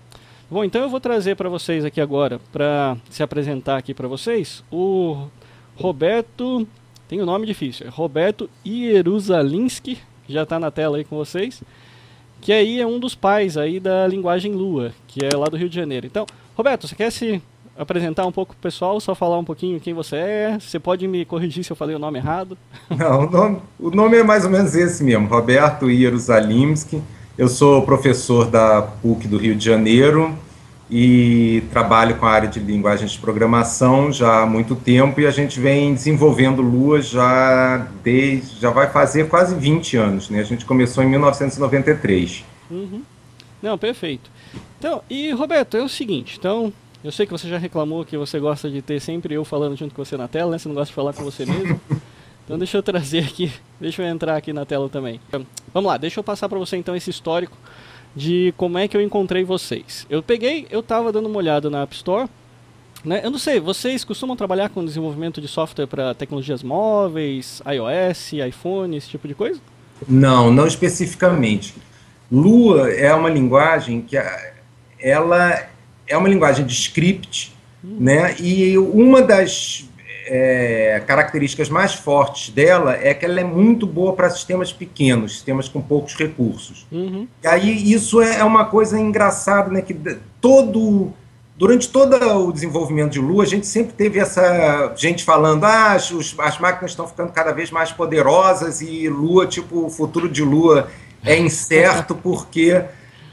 Bom, então eu vou trazer para vocês aqui agora, para se apresentar aqui para vocês, o Roberto, tem um nome difícil, Roberto Ierusalinski, que já está na tela aí com vocês, que aí é um dos pais aí da linguagem Lua, que é lá do Rio de Janeiro. Então, Roberto, você quer se apresentar um pouco pro pessoal, só falar um pouquinho quem você é? Você pode me corrigir se eu falei o nome errado? Não, o nome é mais ou menos esse mesmo, Roberto Ierusalimski. Eu sou professor da PUC do Rio de Janeiro e trabalho com a área de linguagens de programação já há muito tempo e a gente vem desenvolvendo Lua já vai fazer quase 20 anos, né? A gente começou em 1993. Uhum. Não, perfeito. Então, e Roberto, é o seguinte, então, eu sei que você já reclamou que você gosta de ter sempre eu falando junto com você na tela, né? Você não gosta de falar com você mesmo. Então deixa eu trazer aqui, deixa eu entrar aqui na tela também. Então, vamos lá, deixa eu passar para você então esse histórico de como é que eu encontrei vocês. Eu estava dando uma olhada na App Store, né? Eu não sei, vocês costumam trabalhar com desenvolvimento de software para tecnologias móveis, iOS, iPhone, esse tipo de coisa? Não especificamente. Lua é uma linguagem que ela é uma linguagem de script, né? E uma das características mais fortes dela é que ela é muito boa para sistemas pequenos, sistemas com poucos recursos. Uhum. E aí isso é uma coisa engraçada, né? Que durante todo o desenvolvimento de Lua, a gente sempre teve essa gente falando as máquinas estão ficando cada vez mais poderosas e Lua, tipo, o futuro de Lua é incerto porque,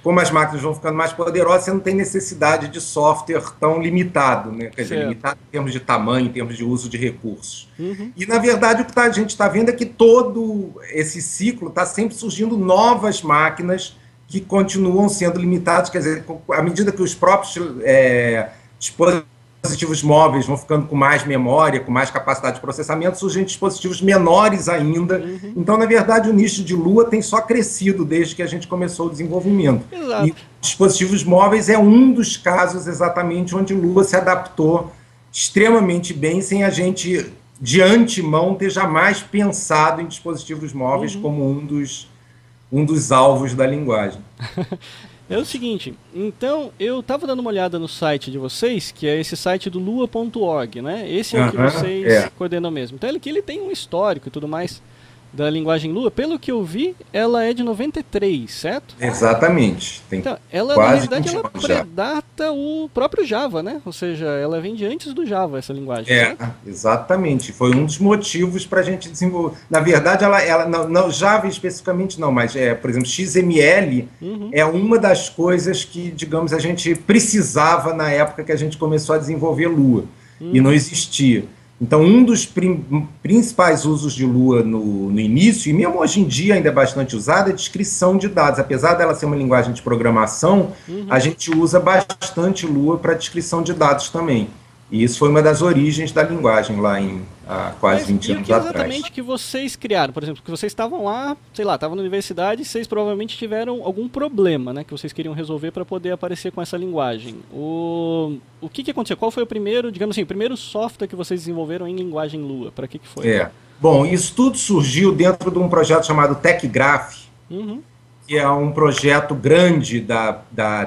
como as máquinas vão ficando mais poderosas, você não tem necessidade de software tão limitado, né? Quer dizer, limitado em termos de tamanho, em termos de uso de recursos. Uhum. E, na verdade, o que a gente está vendo é que todo esse ciclo está sempre surgindo novas máquinas que continuam sendo limitadas, quer dizer, à medida que os próprios dispositivos dispositivos móveis vão ficando com mais memória, com mais capacidade de processamento, surgem dispositivos menores ainda. Então, na verdade, o nicho de Lua tem só crescido desde que a gente começou o desenvolvimento. Exato. E dispositivos móveis é um dos casos exatamente onde Lua se adaptou extremamente bem, sem a gente, de antemão, ter jamais pensado em dispositivos móveis como um dos alvos da linguagem. É o seguinte, então eu estava dando uma olhada no site de vocês, que é esse site do lua.org, né? Esse é o que vocês coordenam mesmo. Então ele tem um histórico e tudo mais da linguagem Lua. Pelo que eu vi, ela é de 93, certo? Exatamente. Tem então, ela, na verdade, ela predata o próprio Java, né? Ou seja, ela vem de antes do Java, essa linguagem. Certo? Exatamente. Foi um dos motivos para a gente desenvolver. Na verdade, ela não, Java especificamente não, mas, por exemplo, XML é uma das coisas que, digamos, a gente precisava na época que a gente começou a desenvolver Lua. E não existia. Então, um dos principais usos de Lua no início, e mesmo hoje em dia ainda é bastante usado, é descrição de dados. Apesar dela ser uma linguagem de programação, a gente usa bastante Lua para descrição de dados também. E isso foi uma das origens da linguagem lá há quase 20 anos atrás. Exatamente que vocês criaram? Por exemplo, que vocês estavam lá, sei lá, estavam na universidade e vocês provavelmente tiveram algum problema, né, que vocês queriam resolver para poder aparecer com essa linguagem. O que aconteceu? Qual foi o primeiro, digamos assim, o primeiro software que vocês desenvolveram em linguagem Lua? Para que foi? Bom, isso tudo surgiu dentro de um projeto chamado TechGraph, que é um projeto grande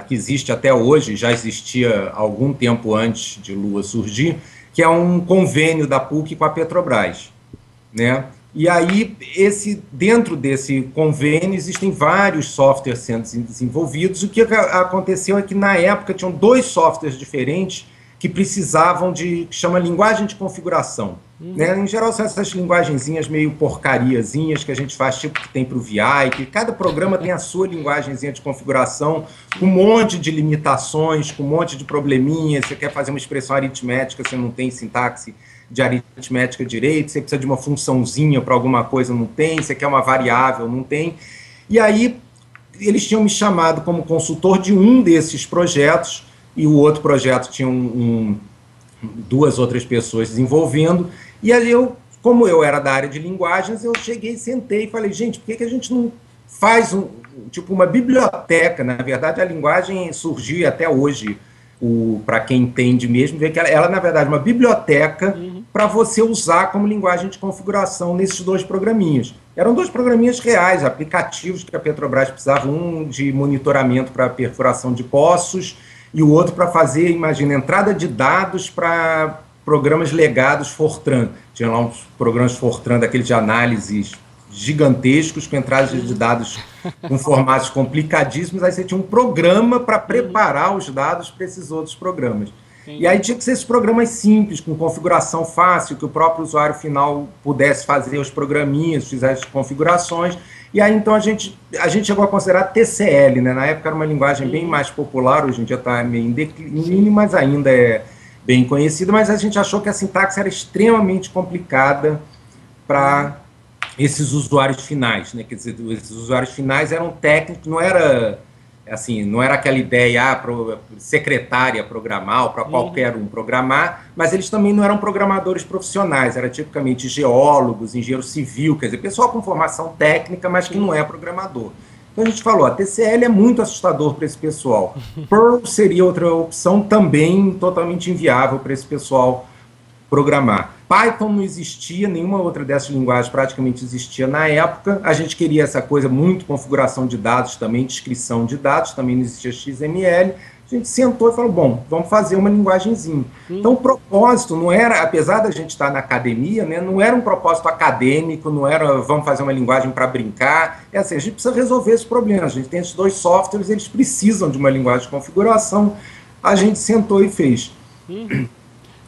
que existe até hoje, já existia algum tempo antes de Lua surgir, que é um convênio da PUC com a Petrobras, né? E aí, dentro desse convênio, existem vários softwares sendo desenvolvidos. O que aconteceu é que, na época, tinham 2 softwares diferentes que precisavam que chama linguagem de configuração. Né? Em geral, são essas linguagenzinhas meio porcariazinhas que a gente faz, tipo que tem para o VI, que cada programa tem a sua linguagenzinha de configuração, com um monte de limitações, com um monte de probleminhas. Você quer fazer uma expressão aritmética, você não tem sintaxe de aritmética direito, você precisa de uma funçãozinha para alguma coisa, não tem, você quer uma variável, não tem. E aí, eles tinham me chamado como consultor de um desses projetos, e o outro projeto tinha 2 outras pessoas desenvolvendo, e aí como eu era da área de linguagens, eu cheguei, sentei e falei, gente, por que a gente não faz uma biblioteca? Na verdade, a linguagem surgiu e até hoje, para quem entende mesmo, vê que ela na verdade, é uma biblioteca para você usar como linguagem de configuração nesses 2 programinhas. Eram 2 programinhas reais, aplicativos que a Petrobras precisava, um de monitoramento para perfuração de poços, e o outro para fazer, imagina, entrada de dados para programas legados Fortran. Tinha lá uns programas Fortran daqueles de análises gigantescos, com entradas de dados com formatos complicadíssimos. Aí você tinha um programa para preparar os dados para esses outros programas. E aí tinha que ser esses programas simples, com configuração fácil, que o próprio usuário final pudesse fazer os programinhas, fizesse as configurações. E aí, então, a gente chegou a considerar TCL, né? Na época era uma linguagem bem mais popular, hoje em dia está meio em declínio, mas ainda é bem conhecida, mas a gente achou que a sintaxe era extremamente complicada para esses usuários finais, né? Quer dizer, esses usuários finais eram técnicos, não era assim, não era aquela ideia para secretária programar ou para qualquer um programar, mas eles também não eram programadores profissionais, era tipicamente geólogos, engenheiro civil, quer dizer, pessoal com formação técnica, mas que não é programador. Então a gente falou, a TCL é muito assustador para esse pessoal. Perl seria outra opção também totalmente inviável para esse pessoal programar. Python não existia, nenhuma outra dessas linguagens praticamente existia na época. A gente queria essa coisa muito configuração de dados também, descrição de dados, também não existia XML. A gente sentou e falou, bom, vamos fazer uma linguagenzinha. Então o propósito não era, apesar da gente estar na academia, né, não era um propósito acadêmico, não era vamos fazer uma linguagem para brincar. É assim, a gente precisa resolver esse problema. A gente tem esses 2 softwares, eles precisam de uma linguagem de configuração. A gente sentou e fez.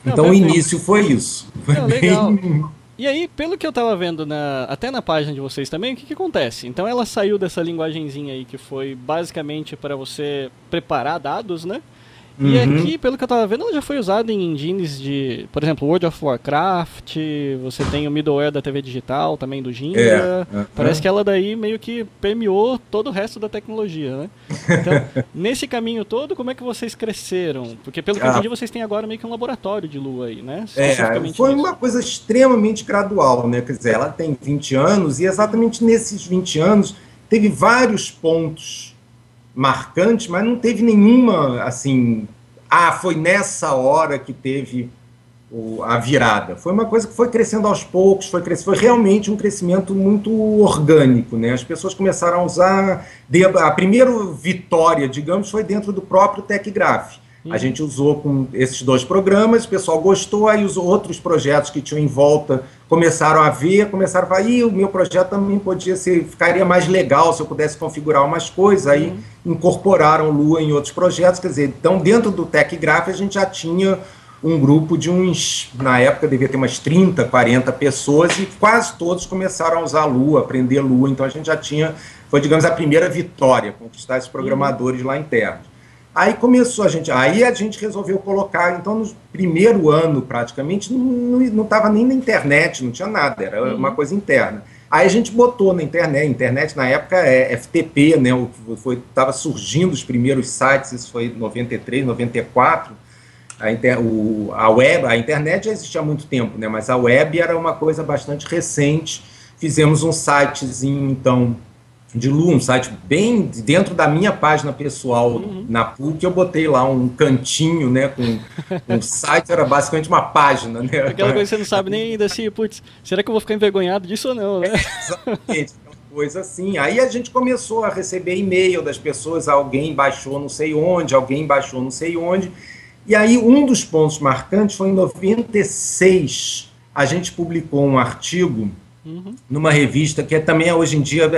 Então, o início foi isso. Foi legal. E aí, pelo que eu tava vendo até na página de vocês também, o que acontece? Então, ela saiu dessa linguagenzinha aí, que foi basicamente para você preparar dados, né? E aqui, pelo que eu tava vendo, ela já foi usada em engines de, por exemplo, World of Warcraft, você tem o middleware da TV digital, também do Jinja. Parece que ela daí meio que permeou todo o resto da tecnologia, né? Então, nesse caminho todo, como é que vocês cresceram? Porque pelo que eu entendi, vocês têm agora meio que um laboratório de Lua aí, né? Foi uma coisa extremamente gradual, né? Quer dizer, ela tem 20 anos e exatamente nesses 20 anos teve vários pontos marcantes, mas não teve nenhuma, assim, foi nessa hora que teve a virada. Foi uma coisa que foi crescendo aos poucos, foi realmente um crescimento muito orgânico, né? As pessoas começaram a usar, a primeira vitória, digamos, foi dentro do próprio TechGraph. A gente usou com esses 2 programas, o pessoal gostou, aí os outros projetos que tinham em volta começaram a falar, o meu projeto também ficaria mais legal se eu pudesse configurar umas coisas, aí incorporaram Lua em outros projetos, quer dizer, então dentro do TechGraph a gente já tinha um grupo de na época devia ter umas 30, 40 pessoas, e quase todos começaram a usar Lua, aprender Lua, então a gente já foi, digamos, a primeira vitória, conquistar esses programadores lá internos. Aí a gente resolveu colocar, então no primeiro ano praticamente não estava nem na internet, não tinha nada, era uma coisa interna. Aí a gente botou na internet na época FTP, né, estava surgindo os primeiros sites, isso foi em 93, 94, a internet já existia há muito tempo, né, mas a web era uma coisa bastante recente, fizemos um sitezinho então de Lua, um site bem dentro da minha página pessoal na PUC, eu botei lá um cantinho, né, com um site, era basicamente uma página, né? Aquela coisa que você não sabe nem ainda assim, putz, será que eu vou ficar envergonhado disso ou não, né? Exatamente, coisa assim. Aí a gente começou a receber e-mail das pessoas, alguém baixou não sei onde, e aí um dos pontos marcantes foi em 96, a gente publicou um artigo numa revista que também hoje em dia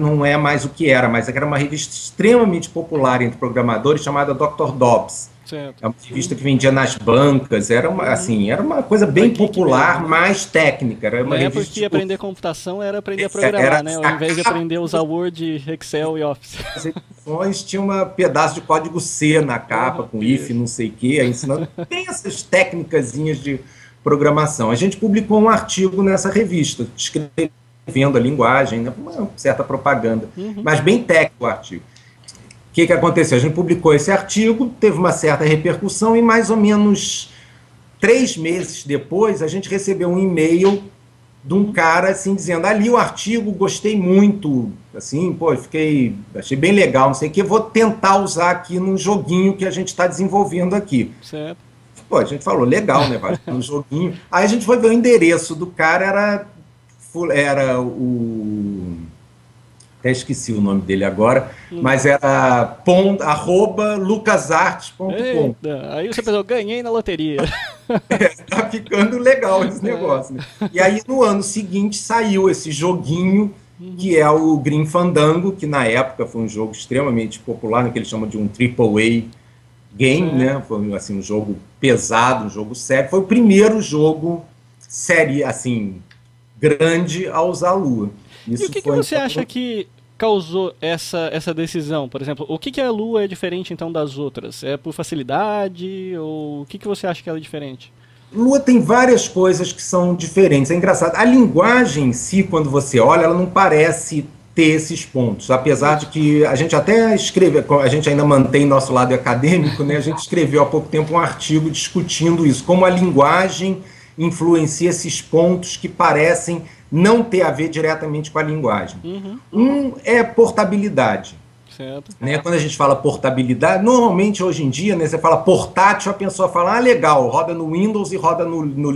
não é mais o que era, mas era uma revista extremamente popular entre programadores, chamada Dr. Dobbs. Certo. É uma revista que vendia nas bancas, era uma coisa bem popular, mais técnica. Era uma revista revista que aprender computação era aprender a programar, né? Ao invés de aprender a usar Word, Excel e Office. As edições tinha um pedaço de código C na capa, com if, não sei o quê, ensinando. Tem essas técnicazinhas de programação. A gente publicou um artigo nessa revista, descrevendo a linguagem, né, uma certa propaganda, mas bem técnico o artigo. O que aconteceu? A gente publicou esse artigo, teve uma certa repercussão, e mais ou menos 3 meses depois, a gente recebeu um e-mail de um cara assim, dizendo, ali o artigo, gostei muito, assim, achei bem legal, não sei o que, vou tentar usar aqui num joguinho que a gente está desenvolvendo aqui. Certo. A gente falou, legal, né? Um joguinho. Aí a gente foi ver o endereço do cara, era o... Até esqueci o nome dele agora, mas era @lucasarts.com. Aí você pensou, ganhei na loteria. Tá ficando legal esse negócio, né? E aí no ano seguinte saiu esse joguinho, que é o Grim Fandango, que na época foi um jogo extremamente popular, que eles chamam de um AAA game, né? Foi assim, um jogo pesado, um jogo sério. Foi o primeiro jogo série, assim, grande a usar a Lua. Isso. E o que você acha que causou essa decisão? Por exemplo, o que a Lua é diferente então das outras? É por facilidade? Ou o que você acha que ela é diferente? Lua tem várias coisas que são diferentes. É engraçado. A linguagem em si, quando você olha, ela não parece ter esses pontos, apesar de que a gente até escreve, a gente ainda mantém nosso lado acadêmico, né? A gente escreveu há pouco tempo um artigo discutindo isso, como a linguagem influencia esses pontos que parecem não ter a ver diretamente com a linguagem. Um é portabilidade. Certo. Né? Quando a gente fala portabilidade, normalmente hoje em dia, né, você fala portátil, a pessoa fala, legal, roda no Windows e roda no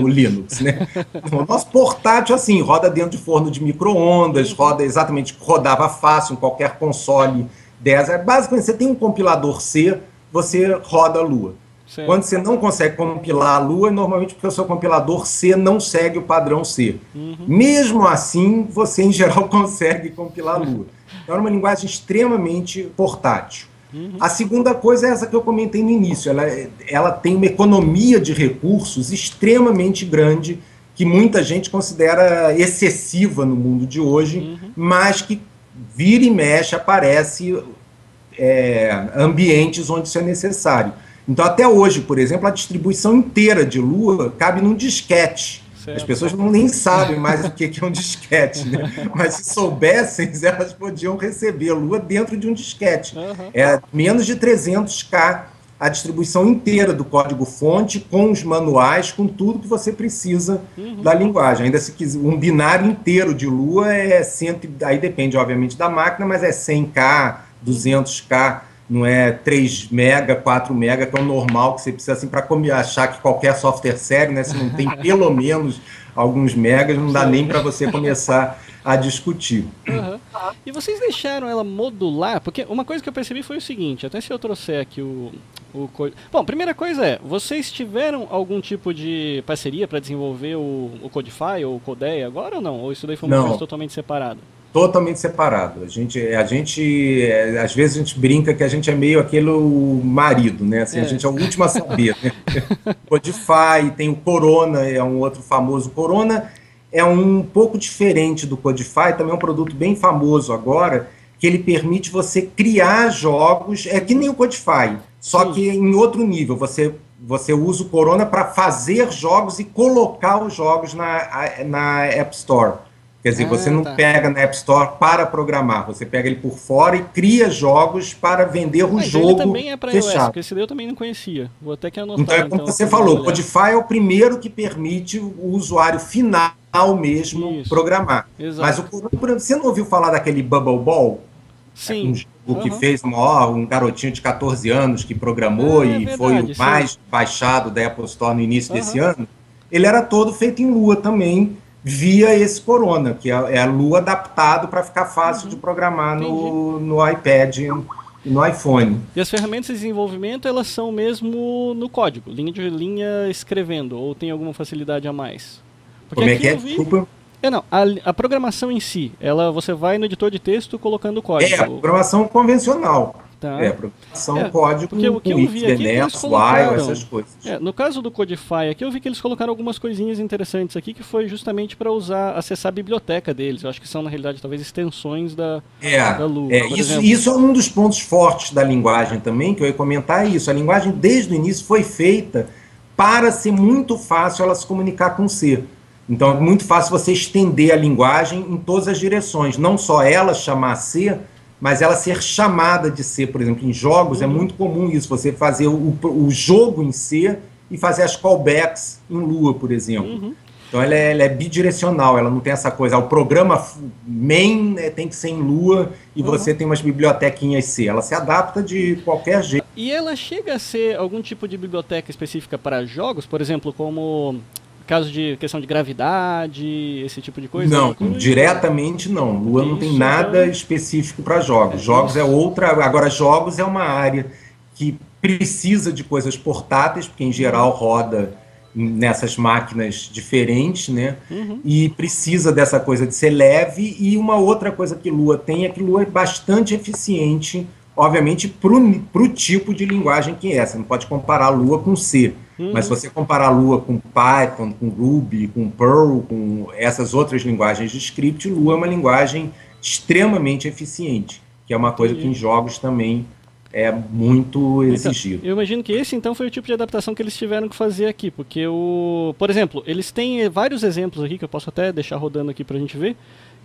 Linux. Né? O nosso portátil, assim, roda dentro de forno de micro-ondas, rodava fácil em qualquer console 10. Basicamente, você tem um compilador C, você roda a Lua. Certo. Quando você não consegue compilar a Lua, normalmente porque o seu compilador C não segue o padrão C. Mesmo assim, você, em geral, consegue compilar a Lua. Então, é uma linguagem extremamente portátil. A segunda coisa é essa que eu comentei no início. Ela tem uma economia de recursos extremamente grande, que muita gente considera excessiva no mundo de hoje, mas que vira e mexe aparece ambientes onde isso é necessário. Então, até hoje, por exemplo, a distribuição inteira de Lua cabe num disquete. Certo. As pessoas nem sabem mais o que é um disquete, né? Mas se soubessem, elas podiam receber Lua dentro de um disquete. É menos de 300K a distribuição inteira do código-fonte, com os manuais, com tudo que você precisa da linguagem. Ainda se quiser, um binário inteiro de Lua aí depende, obviamente, da máquina, mas é 100K, 200K, não é 3 mega, 4 mega, que é o normal que você precisa, assim, para achar que qualquer software sério, né, se não tem pelo menos alguns megas, não dá nem para você começar a discutir. E vocês deixaram ela modular? Porque uma coisa que eu percebi foi o seguinte, até se eu trouxer aqui o Bom, primeira coisa vocês tiveram algum tipo de parceria para desenvolver o Codify ou o Codeia agora ou não? Ou isso daí foi uma coisa totalmente separada? Totalmente separado. A gente, às vezes a gente brinca que a gente é meio aquele marido, né? Assim, a gente é o último a saber, né? Codify, tem o Corona, é um outro famoso. Corona é um pouco diferente do Codify, também é um produto bem famoso agora, que ele permite você criar jogos, é que nem o Codify, só que em outro nível. Você usa o Corona para fazer jogos e colocar os jogos na App Store. Quer dizer, você não pega na App Store para programar, você pega ele por fora e cria jogos para vender o jogo ele também é para iOS, fechado. porque esse daí eu também não conhecia. Vou até que anotar. Então, como você falou, o Codify é o primeiro que permite o usuário final mesmo programar. Exato. Mas o Corona, você não ouviu falar daquele Bubble Ball? Sim. Um jogo que fez um garotinho de 14 anos que programou e foi o mais baixado da Apple Store no início desse ano. Ele era todo feito em Lua também, via esse Corona, que é a Lua adaptado para ficar fácil de programar no iPad e no iPhone. E as ferramentas de desenvolvimento, elas são mesmo no código, linha de linha escrevendo, ou tem alguma facilidade a mais? Porque como é que é? Desculpa. Não, a programação em si, você vai no editor de texto colocando o código. A programação convencional. Tá. Programação, código, porque o que eu vi aqui eles colocaram, essas coisas. No caso do Codify aqui, eu vi que eles colocaram algumas coisinhas interessantes aqui, que foi justamente para acessar a biblioteca deles. Eu acho que são, na realidade, talvez extensões da Lua. Isso é um dos pontos fortes da linguagem também, que eu ia comentar isso. A linguagem, desde o início, foi feita para ser muito fácil ela se comunicar com C. Então, é muito fácil você estender a linguagem em todas as direções. Não só ela chamar C, mas ela ser chamada de C. Por exemplo, em jogos é muito comum isso, você fazer o jogo em C e fazer as callbacks em Lua, por exemplo. Então ela é bidirecional, ela não tem essa coisa, o programa main tem que ser em Lua e você tem umas bibliotequinhas C. Ela se adapta de qualquer jeito. E ela chega a ser algum tipo de biblioteca específica para jogos, por exemplo, como caso de questão de gravidade, esse tipo de coisa? Não, diretamente não. Lua não tem nada específico para jogos. Jogos é outra. Agora, jogos é uma área que precisa de coisas portáteis, porque em geral roda nessas máquinas diferentes, né? E precisa dessa coisa de ser leve. E uma outra coisa que Lua tem é que Lua é bastante eficiente, obviamente, para o tipo de linguagem que é. Você não pode comparar Lua com C. Mas se você comparar Lua com Python, com Ruby, com Perl, com essas outras linguagens de script, Lua é uma linguagem extremamente eficiente, que é uma coisa que em jogos também é muito exigido. Então, eu imagino que esse, então, foi o tipo de adaptação que eles tiveram que fazer aqui, porque, por exemplo, eles têm vários exemplos aqui, que eu posso até deixar rodando aqui pra gente ver,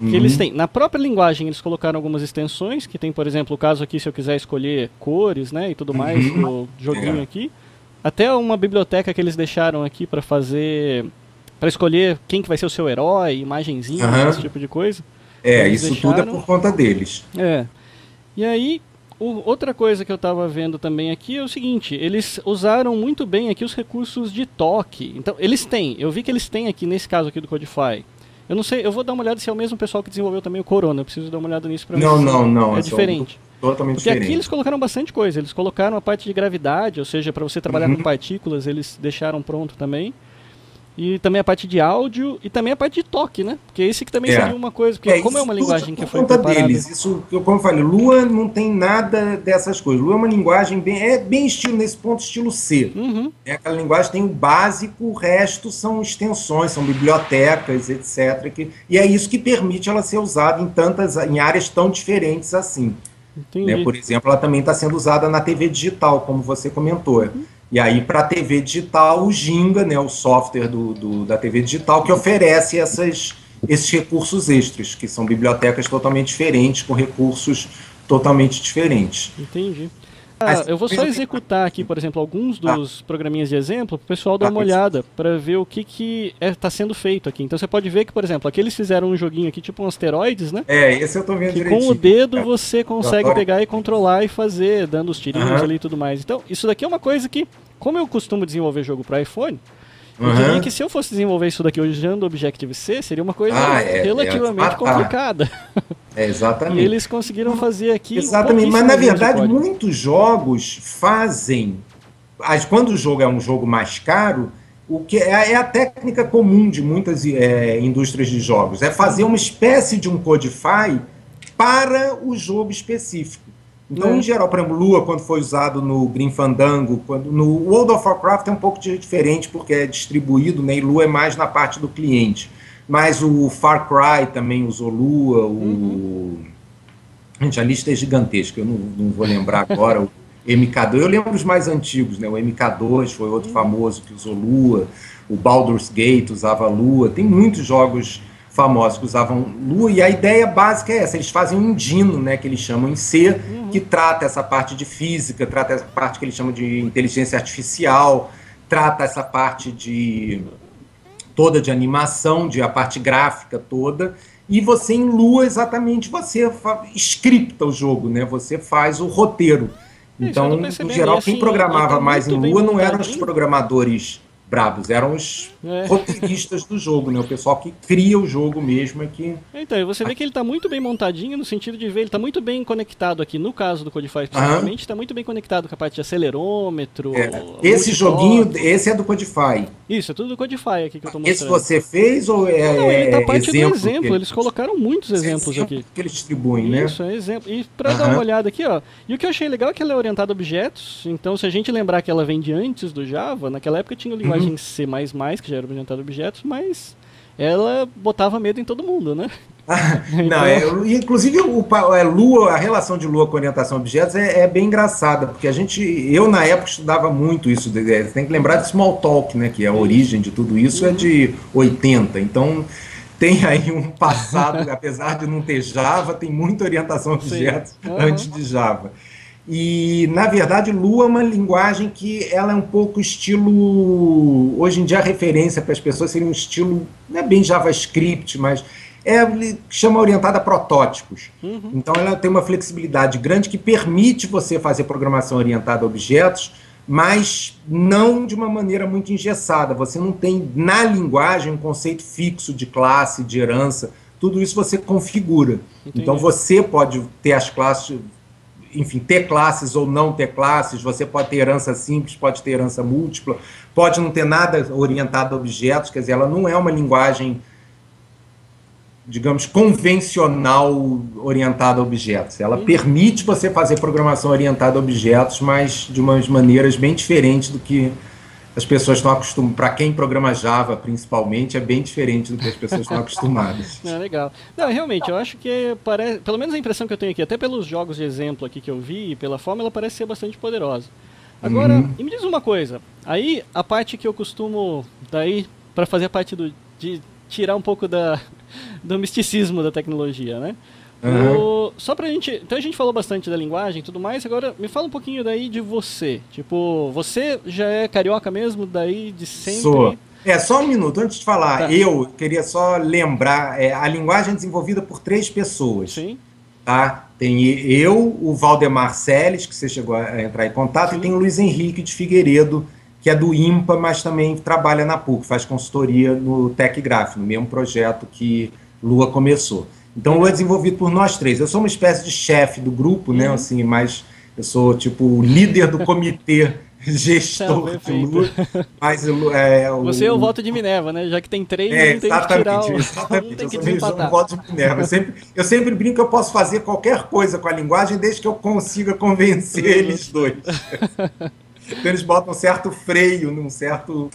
que eles têm, na própria linguagem, eles colocaram algumas extensões, que tem, por exemplo, o caso aqui, se eu quiser escolher cores, né, e tudo mais, no joguinho aqui. Até uma biblioteca que eles deixaram aqui para escolher quem que vai ser o seu herói, imagenzinha, esse tipo de coisa. Isso tudo é por conta deles. E aí, outra coisa que eu estava vendo também aqui é o seguinte, eles usaram muito bem aqui os recursos de toque. Então, eu vi que eles têm aqui, nesse caso aqui do Codify. Eu não sei, eu vou dar uma olhada se é o mesmo pessoal que desenvolveu também o Corona, eu preciso dar uma olhada nisso para ver não, é diferente. Totalmente Porque diferente. aqui eles colocaram bastante coisa, eles colocaram a parte de gravidade, ou seja, para você trabalhar com partículas, eles deixaram pronto também. E também a parte de áudio e também a parte de toque, né? Porque esse que também seria uma coisa, porque como é uma linguagem que foi preparada... deles. Isso, como eu falei, Lua não tem nada dessas coisas. Lua é uma linguagem bem estilo, nesse ponto, estilo C. Aquela linguagem tem o básico, o resto são extensões, são bibliotecas, etc. E é isso que permite ela ser usada em áreas tão diferentes assim. né? Entendi. Por exemplo, ela também está sendo usada na TV digital, como você comentou. E aí, para a TV digital, o Ginga, né, o software da TV digital, que oferece esses recursos extras, que são bibliotecas totalmente diferentes, com recursos totalmente diferentes. Entendi. Mas, Eu vou só executar aqui, por exemplo, alguns dos programinhas de exemplo para o pessoal dar uma isso. olhada, para ver o que está sendo feito aqui. Então você pode ver que, por exemplo, aqui eles fizeram um joguinho aqui, tipo um asteroides, né? Esse eu tô vendo Que direitinho. com o dedo você consegue adoro. pegar e controlar e fazer, dando os tirinhos Aham. ali e tudo mais. Então, isso daqui é uma coisa que, como eu costumo desenvolver jogo para iPhone, eu diria que se eu fosse desenvolver isso daqui usando Objective-C, seria uma coisa relativamente complicada. Exatamente. E eles conseguiram fazer aqui. Exatamente, mas na verdade muitos jogos fazem. Quando o jogo é um jogo mais caro, o que é a técnica comum de muitas indústrias de jogos, é fazer uma espécie de um Codify para o jogo específico. Então, em geral, por exemplo, Lua, quando foi usado no Grim Fandango, no World of Warcraft é um pouco diferente, porque é distribuído, né, e Lua é mais na parte do cliente. Mas o Far Cry também usou Lua, Gente, a lista é gigantesca, eu não vou lembrar agora. O MK2, eu lembro os mais antigos, né? O MK2 foi outro famoso que usou Lua, o Baldur's Gate usava Lua, tem muitos jogos famosos que usavam Lua, e a ideia básica é essa, eles fazem um engine, né, que eles chamam em C, que trata essa parte de física, trata essa parte que eles chamam de inteligência artificial, trata essa parte toda de animação, a parte gráfica toda, e você em Lua, exatamente, você scripta o jogo, né, você faz o roteiro. Então, em geral, assim, quem programava mais em Lua não eram os programadores bravos, eram os roteiristas do jogo, né? O pessoal que cria o jogo mesmo é que... Então, e você vê que ele está muito bem montadinho no sentido de ver, ele está muito bem conectado aqui, no caso do Codify especificamente, está muito bem conectado com a parte de acelerômetro... Esse joguinho, esse é do Codify. Isso, é tudo do Codify aqui que eu estou mostrando. Esse você fez ou Não, ele tá parte do exemplo, eles colocaram muitos exemplos aqui. Que eles distribuem, né? Isso, é exemplo. E para dar uma olhada aqui, ó, e o que eu achei legal é que ela é orientada a objetos, então se a gente lembrar que ela vem de antes do Java, naquela época tinha a linguagem C++, que já era orientada a objetos, mas ela botava medo em todo mundo, né? Não, inclusive Lua, a relação de Lua com orientação a objetos é bem engraçada, porque eu na época estudava muito isso, tem que lembrar de Smalltalk, né, que é a origem de tudo isso, é de 80, então tem aí um passado, apesar de não ter Java, tem muita orientação a objetos antes de Java. E, na verdade, Lua é uma linguagem que ela é um pouco estilo... Hoje em dia, a referência para as pessoas seria um estilo, não é bem JavaScript, mas chama orientada a protótipos. Então, ela tem uma flexibilidade grande que permite você fazer programação orientada a objetos, mas não de uma maneira muito engessada. Você não tem, na linguagem, um conceito fixo de classe, de herança. Tudo isso você configura. Entendi. Então, você pode ter as classes... Enfim, ter classes ou não ter classes, você pode ter herança simples, pode ter herança múltipla, pode não ter nada orientado a objetos, quer dizer, ela não é uma linguagem, digamos, convencional orientada a objetos. Ela permite você fazer programação orientada a objetos, mas de umas maneiras bem diferentes do que as pessoas estão acostumadas. Para quem programa Java, principalmente, é bem diferente do que as pessoas estão acostumadas. Legal. Não, realmente, eu acho que parece, pelo menos a impressão que eu tenho aqui, até pelos jogos de exemplo aqui que eu vi, pela forma, ela parece ser bastante poderosa. Agora, e me diz uma coisa, aí a parte que eu costumo, daí, para fazer a parte de tirar um pouco do misticismo da tecnologia, né? Só pra gente... Então a gente falou bastante da linguagem e tudo mais, agora me fala um pouquinho daí de você. Tipo, você já é carioca mesmo, daí de sempre? Sou. Só um minuto, antes de falar, eu queria só lembrar, a linguagem é desenvolvida por 3 pessoas. Sim. Tá? Tem eu, o Valdemar Seles, que você chegou a entrar em contato, e tem o Luiz Henrique de Figueiredo, que é do IMPA, mas também trabalha na PUC, faz consultoria no TecGraph, no mesmo projeto que Lua começou. Então, Lua é desenvolvido por nós 3. Eu sou uma espécie de chefe do grupo, né? Assim, mas eu sou tipo o líder do comitê gestor de Lua. Mas você é o voto de Minerva, né? Já que tem 3, não tem que tirar exatamente. Tem que eu sou o voto de Minerva. Eu sempre brinco que eu posso fazer qualquer coisa com a linguagem desde que eu consiga convencer eles dois. Então, eles botam um certo freio, num certo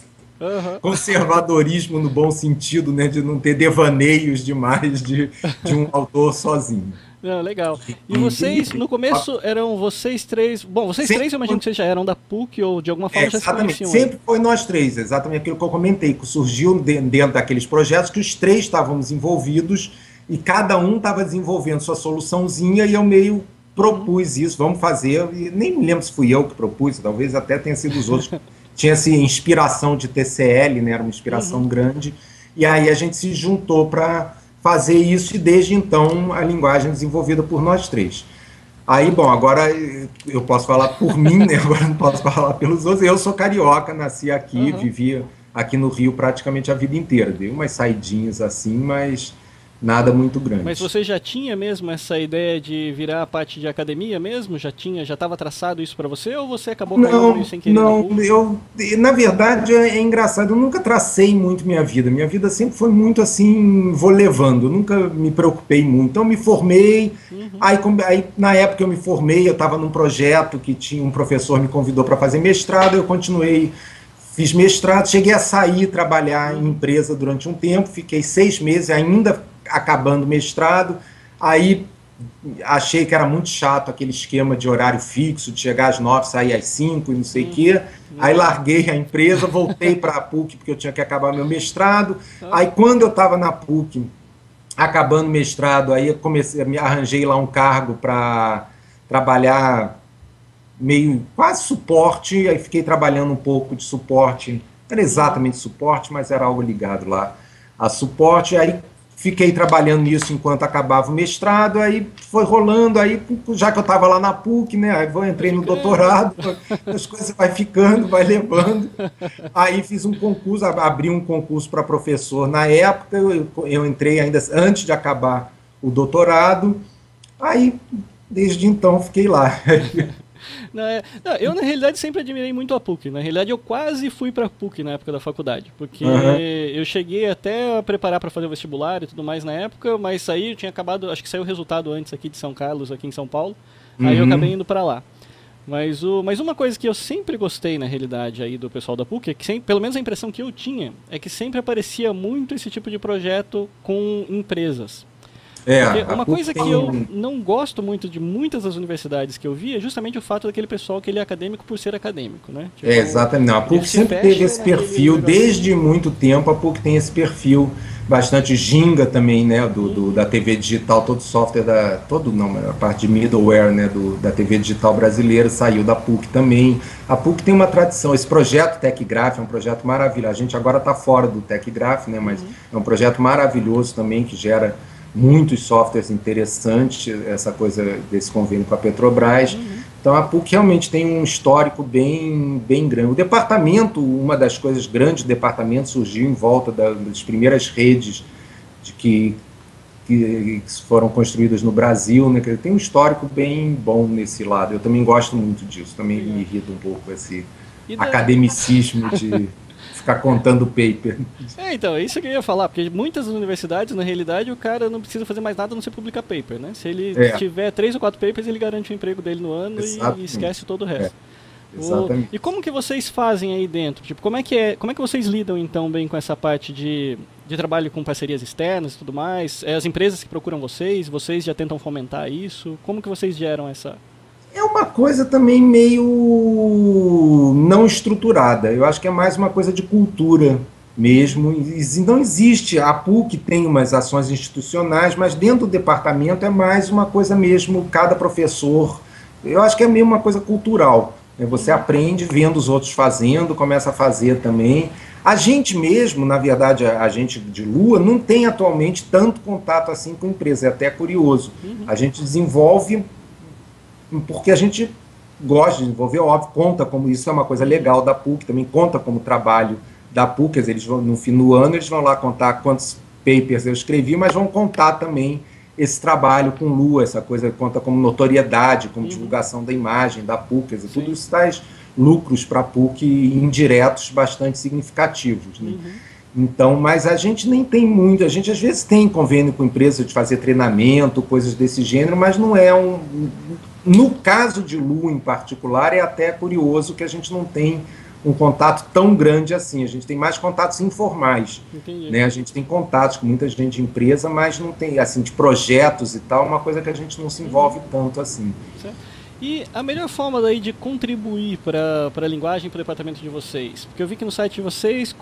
conservadorismo no bom sentido, né, de não ter devaneios demais de um autor sozinho. Não, legal. E vocês, no começo, eram vocês três... Bom, vocês três eu imagino que vocês já eram da PUC ou de alguma forma já se conheciam. Sempre foi nós três, exatamente aquilo que eu comentei, que surgiu dentro daqueles projetos que os três estávamos envolvidos e cada um estava desenvolvendo sua soluçãozinha e eu meio propus isso, vamos fazer, e nem me lembro se fui eu que propus, talvez até tenha sido os outros. Tinha essa inspiração de TCL, né, era uma inspiração grande, e aí a gente se juntou para fazer isso e desde então a linguagem é desenvolvida por nós três. Aí, bom, agora eu posso falar por mim, né, agora não posso falar pelos outros, eu sou carioca, nasci aqui, vivi aqui no Rio praticamente a vida inteira, dei umas saidinhas assim, mas... nada muito grande. Mas você já tinha mesmo essa ideia de virar a parte de academia mesmo? Já estava traçado isso para você ou você acabou caindo sem querer? Não, na verdade é engraçado, eu nunca tracei muito minha vida sempre foi muito assim, vou levando, eu nunca me preocupei muito, então me formei, aí na época que eu me formei, eu estava num projeto que tinha um professor me convidou para fazer mestrado, eu continuei, fiz mestrado, cheguei a sair trabalhar em empresa durante um tempo, fiquei 6 meses ainda acabando o mestrado, aí achei que era muito chato aquele esquema de horário fixo, de chegar às 9, sair às 5 e não sei o quê, aí larguei a empresa, voltei para a PUC porque eu tinha que acabar meu mestrado, aí quando eu estava na PUC, acabando o mestrado, aí eu me arranjei lá um cargo para trabalhar meio quase suporte, aí fiquei trabalhando um pouco de suporte, não era exatamente suporte, mas era algo ligado lá a suporte, aí fiquei trabalhando nisso enquanto acabava o mestrado, aí foi rolando, aí já que eu estava lá na PUC, né, aí entrei no doutorado, as coisas vai ficando, vai levando, aí fiz um concurso, abri um concurso para professor na época, eu entrei ainda antes de acabar o doutorado, aí desde então fiquei lá. Eu, na realidade, sempre admirei muito a PUC. Na realidade, eu quase fui para a PUC na época da faculdade, porque eu cheguei até a preparar para fazer o vestibular e tudo mais na época, mas aí eu tinha acabado, acho que saiu o resultado antes aqui de São Carlos, aqui em São Paulo, aí eu acabei indo para lá. Mas uma coisa que eu sempre gostei, na realidade, aí do pessoal da PUC, é que pelo menos a impressão que eu tinha, é que sempre aparecia muito esse tipo de projeto com empresas. Porque uma coisa que eu não gosto muito de muitas das universidades que eu vi é justamente o fato daquele pessoal que ele é acadêmico por ser acadêmico, né? Tipo, exatamente. Não, a PUC sempre teve esse perfil, desde muito tempo a PUC tem esse perfil bastante ginga também, né, da TV digital, todo software, a parte de middleware, né, da TV digital brasileira saiu da PUC também. A PUC tem uma tradição, esse projeto TechGraph é um projeto maravilhoso, a gente agora está fora do TechGraph, né, mas é um projeto maravilhoso também que gera muitos softwares interessantes, essa coisa desse convênio com a Petrobras. Então a PUC realmente tem um histórico bem grande. O departamento, uma das coisas grandes do departamento surgiu em volta das primeiras redes que foram construídas no Brasil, né? Tem um histórico bem bom nesse lado. Eu também gosto muito disso, também me irrita um pouco esse academicismo de ficar contando paper. Então, é isso que eu ia falar, porque muitas universidades, na realidade, o cara não precisa fazer mais nada a não ser publicar paper, né? Se ele tiver 3 ou 4 papers, ele garante o emprego dele no ano e esquece todo o resto. Exatamente. E como que vocês fazem aí dentro? Tipo, como é que vocês lidam, então, bem com essa parte de trabalho com parcerias externas e tudo mais? As empresas que procuram vocês já tentam fomentar isso? Como que vocês geram essa... É uma coisa também meio não estruturada. Eu acho que é mais uma coisa de cultura mesmo. Não existe. A PUC tem umas ações institucionais, mas dentro do departamento é mais uma coisa mesmo, cada professor. Eu acho que é meio uma coisa cultural. Você aprende vendo os outros fazendo, começa a fazer também. A gente mesmo, na verdade, a gente de Lua, não tem atualmente tanto contato assim com a empresa. É até curioso. A gente desenvolve porque a gente gosta de desenvolver, óbvio, conta como isso é uma coisa legal da PUC, também conta como trabalho da PUC, quer dizer, eles vão, no fim do ano eles vão lá contar quantos papers eu escrevi, mas vão contar também esse trabalho com Lua, essa coisa conta como notoriedade, como divulgação da imagem da PUC, quer dizer, tudo isso traz lucros para a PUC indiretos bastante significativos, né? Então, mas a gente nem tem muito, a gente às vezes tem convênio com empresa de fazer treinamento, coisas desse gênero, mas não é no caso de Lua em particular, é até curioso que a gente não tem um contato tão grande assim. A gente tem mais contatos informais. Entendi. Né? A gente tem contatos com muita gente de empresa, mas não tem, assim, de projetos e tal, uma coisa que a gente não se envolve tanto assim. Certo. E a melhor forma daí de contribuir para a linguagem, para o departamento de vocês? Porque eu vi que no site de vocês,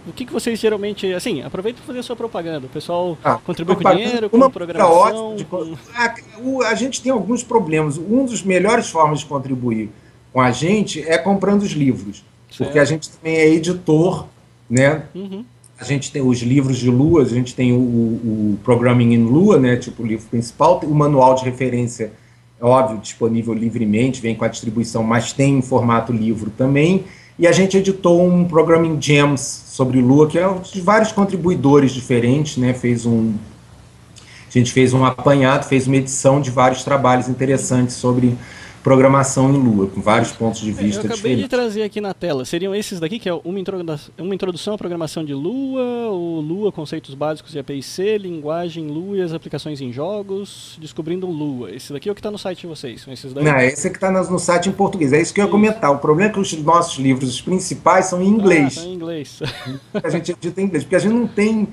o que vocês geralmente, assim, aproveita para fazer a sua propaganda. O pessoal contribui com dinheiro, com programação. A gente tem alguns problemas. Um dos melhores formas de contribuir com a gente é comprando os livros. Certo. Porque a gente também é editor, né? Uhum. A gente tem os livros de Lua, a gente tem o Programming in Lua, né? Tipo o livro principal, o manual de referência, óbvio, disponível livremente, vem com a distribuição, mas tem em formato livro também. E a gente editou um Programming Gems sobre Lua, que é de vários contribuidores diferentes, né? A gente fez um apanhado, fez uma edição de vários trabalhos interessantes sobre programação em Lua, com vários pontos de vista diferentes. Eu acabei de trazer aqui na tela. Seriam esses daqui, que é uma introdução à programação de Lua, o Lua, conceitos básicos de API-C, linguagem Lua e as aplicações em jogos, descobrindo Lua. Esse daqui é o que está no site de vocês? São esses daí? Não, esse é que está no site em português. É isso que eu ia comentar. O problema é que os nossos livros, os principais, são em inglês. São em inglês. A gente edita em inglês, porque a gente não tem...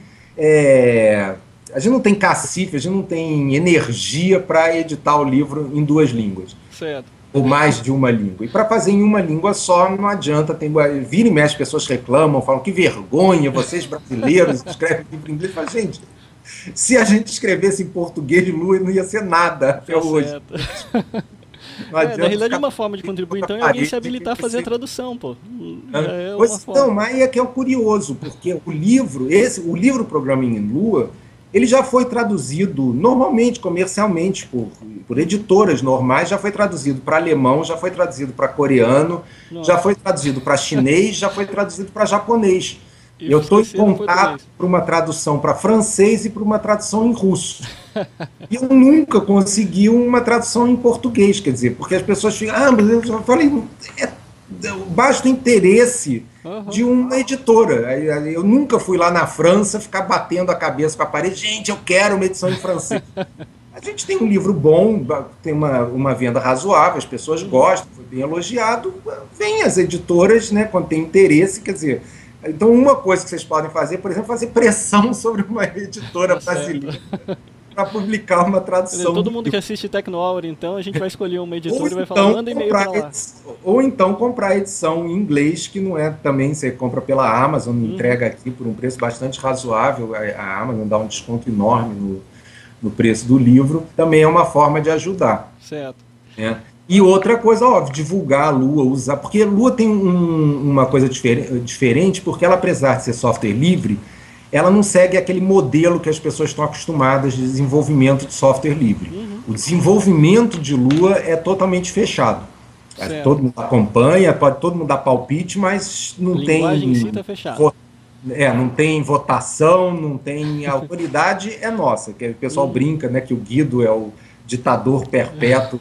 A gente não tem cacife, a gente não tem energia para editar o livro em 2 línguas. Certo. Ou mais de uma língua. E para fazer em uma língua só, não adianta. Vira e mexe, pessoas reclamam, falam que vergonha, vocês brasileiros escrevem livro em inglês. Fala, gente, se a gente escrevesse em português, Lua não ia ser nada até hoje. Na realidade, uma forma de contribuir, então, é alguém se habilitar a fazer a tradução, pô. Não, mas é que é o curioso, porque o livro Programming in Lua, ele já foi traduzido normalmente, comercialmente, por editoras normais, já foi traduzido para alemão, já foi traduzido para coreano, já foi traduzido para chinês, já foi traduzido para japonês. Eu estou em contato para uma tradução para francês e para uma tradução em russo. E eu nunca consegui uma tradução em português, quer dizer, porque as pessoas ficam, mas eu falei, basta o interesse de uma editora. Eu nunca fui lá na França ficar batendo a cabeça com a parede, gente, eu quero uma edição em francês. A gente tem um livro bom, tem uma venda razoável, as pessoas gostam, foi bem elogiado, vem as editoras, né, quando tem interesse, quer dizer... Então, uma coisa que vocês podem fazer, por exemplo, fazer pressão sobre uma editora brasileira para publicar uma tradução. Todo mundo que assiste Tecnohour, então, a gente vai escolher uma editora e vai falar, manda e-mail para lá. Ou então comprar a edição em inglês, que não é também, você compra pela Amazon, entrega aqui por um preço bastante razoável, a Amazon dá um desconto enorme no preço do livro, também é uma forma de ajudar. Certo. Né? E outra coisa, óbvio, divulgar a Lua, usar, porque a Lua tem uma coisa diferente, porque ela, apesar de ser software livre, ela não segue aquele modelo que as pessoas estão acostumadas de desenvolvimento de software livre. O desenvolvimento de Lua é totalmente fechado. Certo. Todo mundo acompanha, pode todo mundo dar palpite, mas não tem... A linguagem em si tá fechada. Não tem votação, não tem... A autoridade é nossa, que o pessoal brinca, né, que o Guido é o ditador perpétuo.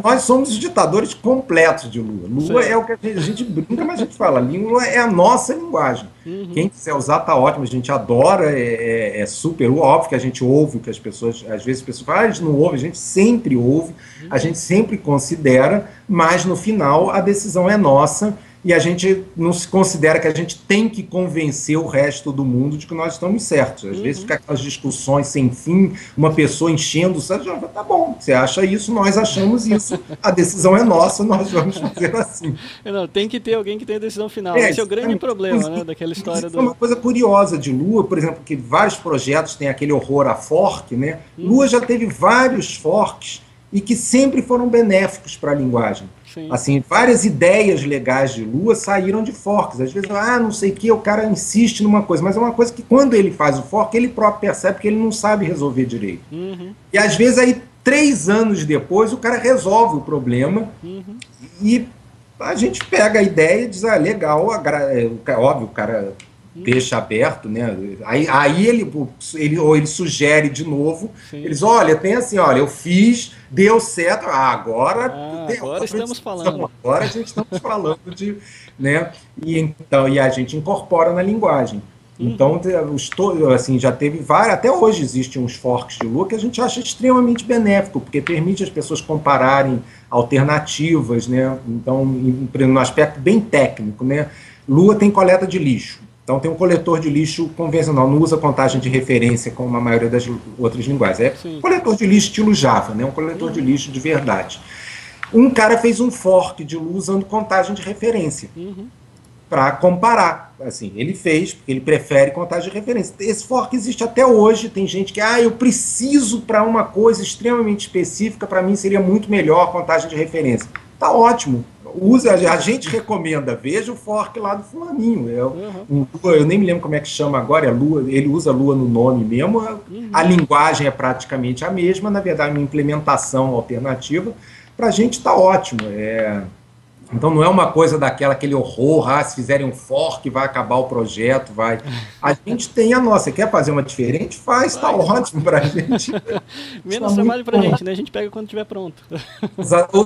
Nós somos os ditadores completos de Lua. Lua é o que a gente brinca, mas a gente fala, Lua é a nossa linguagem. Quem quiser usar tá ótimo, a gente adora, é super óbvio que a gente ouve, que as pessoas, às vezes as pessoas falam, a gente não ouve, a gente sempre ouve, a gente sempre considera, mas no final a decisão é nossa e a gente não se considera que a gente tem que convencer o resto do mundo de que nós estamos certos. Às vezes fica aquelas discussões sem fim, uma pessoa enchendo, tá bom, você acha isso, nós achamos isso, a decisão é nossa, nós vamos fazer assim. Não, tem que ter alguém que tenha a decisão final, esse é o grande problema, né, daquela história do... É uma coisa curiosa de Lua, por exemplo, que vários projetos têm aquele horror a fork, né? Lua já teve vários forks e que sempre foram benéficos para a linguagem. Sim. Assim, várias ideias legais de Lua saíram de forks. Às vezes, não sei o que, o cara insiste numa coisa, mas é uma coisa que quando ele faz o fork, ele próprio percebe que ele não sabe resolver direito. E às vezes aí 3 anos depois o cara resolve o problema e a gente pega a ideia e diz, legal, óbvio, o cara deixa aberto, né? Aí ele sugere de novo, eles, olha, tem assim, olha, eu fiz, deu certo, agora estamos falando. Agora a gente estamos falando de, né? E a gente incorpora na linguagem. Então, assim, já teve vários, até hoje existem uns forks de Lua que a gente acha extremamente benéfico, porque permite as pessoas compararem alternativas, né? Então, no aspecto bem técnico, né? Lua tem coleta de lixo, então tem um coletor de lixo convencional, não usa contagem de referência como a maioria das outras linguagens, é um coletor de lixo estilo Java, né? Um coletor de lixo de verdade. Um cara fez um fork de Lua usando contagem de referência. Para comparar, assim, ele fez, porque ele prefere contagem de referência. Esse fork existe até hoje, tem gente que, eu preciso para uma coisa extremamente específica, para mim seria muito melhor a contagem de referência. Tá ótimo, a gente recomenda, veja o fork lá do fulaninho, eu nem me lembro como é que chama agora, é Lua, ele usa Lua no nome mesmo, a linguagem é praticamente a mesma, na verdade uma implementação alternativa, para a gente tá ótimo, Então não é uma coisa aquele horror, se fizerem um fork vai acabar o projeto, vai. A gente tem a nossa, quer fazer uma diferente? Faz, tá ótimo pra gente. Menos trabalho pra gente, né? A gente pega quando estiver pronto.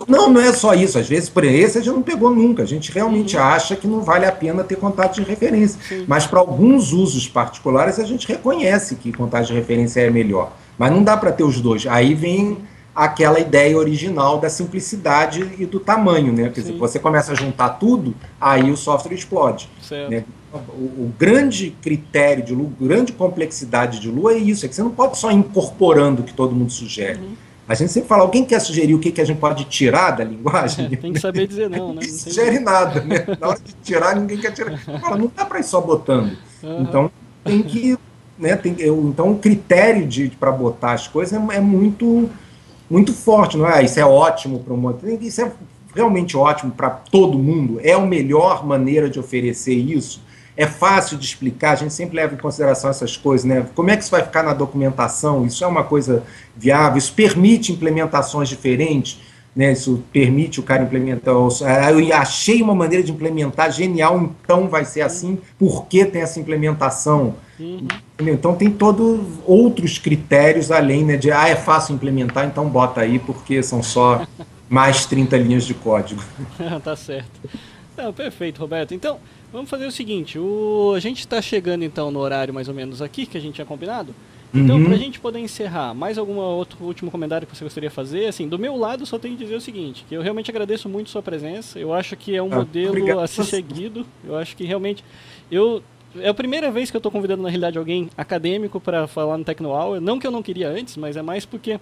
Não é só isso, às vezes por esse a gente não pegou nunca, a gente realmente acha que não vale a pena ter contato de referência, mas para alguns usos particulares a gente reconhece que contato de referência é melhor, mas não dá para ter os dois, aí vem aquela ideia original da simplicidade e do tamanho, né? Quer dizer, você começa a juntar tudo, aí o software explode. Né? O grande critério de Lua, a grande complexidade de Lua é isso, é que você não pode só ir incorporando o que todo mundo sugere. A gente sempre fala, alguém quer sugerir o que a gente pode tirar da linguagem? Tem que saber dizer não, né? Não sugere nada, né? Na hora de tirar, ninguém quer tirar. Fala, não dá para ir só botando. Então, tem que... Né, então, o critério para botar as coisas é muito forte, não é? Isso é ótimo para isso é realmente ótimo para todo mundo, é a melhor maneira de oferecer isso, é fácil de explicar, a gente sempre leva em consideração essas coisas, né? Como é que isso vai ficar na documentação? Isso é uma coisa viável, isso permite implementações diferentes, né? Isso permite o cara implementar, eu achei uma maneira de implementar genial, então vai ser assim, porque tem essa implementação. Então tem todos outros critérios além, né, de é fácil implementar, então bota aí porque são só mais 30 linhas de código. Tá certo. Não, perfeito, Roberto. Então vamos fazer o seguinte, a gente está chegando então no horário mais ou menos aqui que a gente tinha combinado. Então, para a gente poder encerrar, mais algum outro último comentário que você gostaria de fazer? Assim, do meu lado, só tenho que dizer o seguinte, que eu realmente agradeço muito sua presença, eu acho que é um modelo a ser seguido, eu acho que realmente... É a primeira vez que eu estou convidando, na realidade, alguém acadêmico para falar no Tecnohour. Não que eu não queria antes, mas é mais porque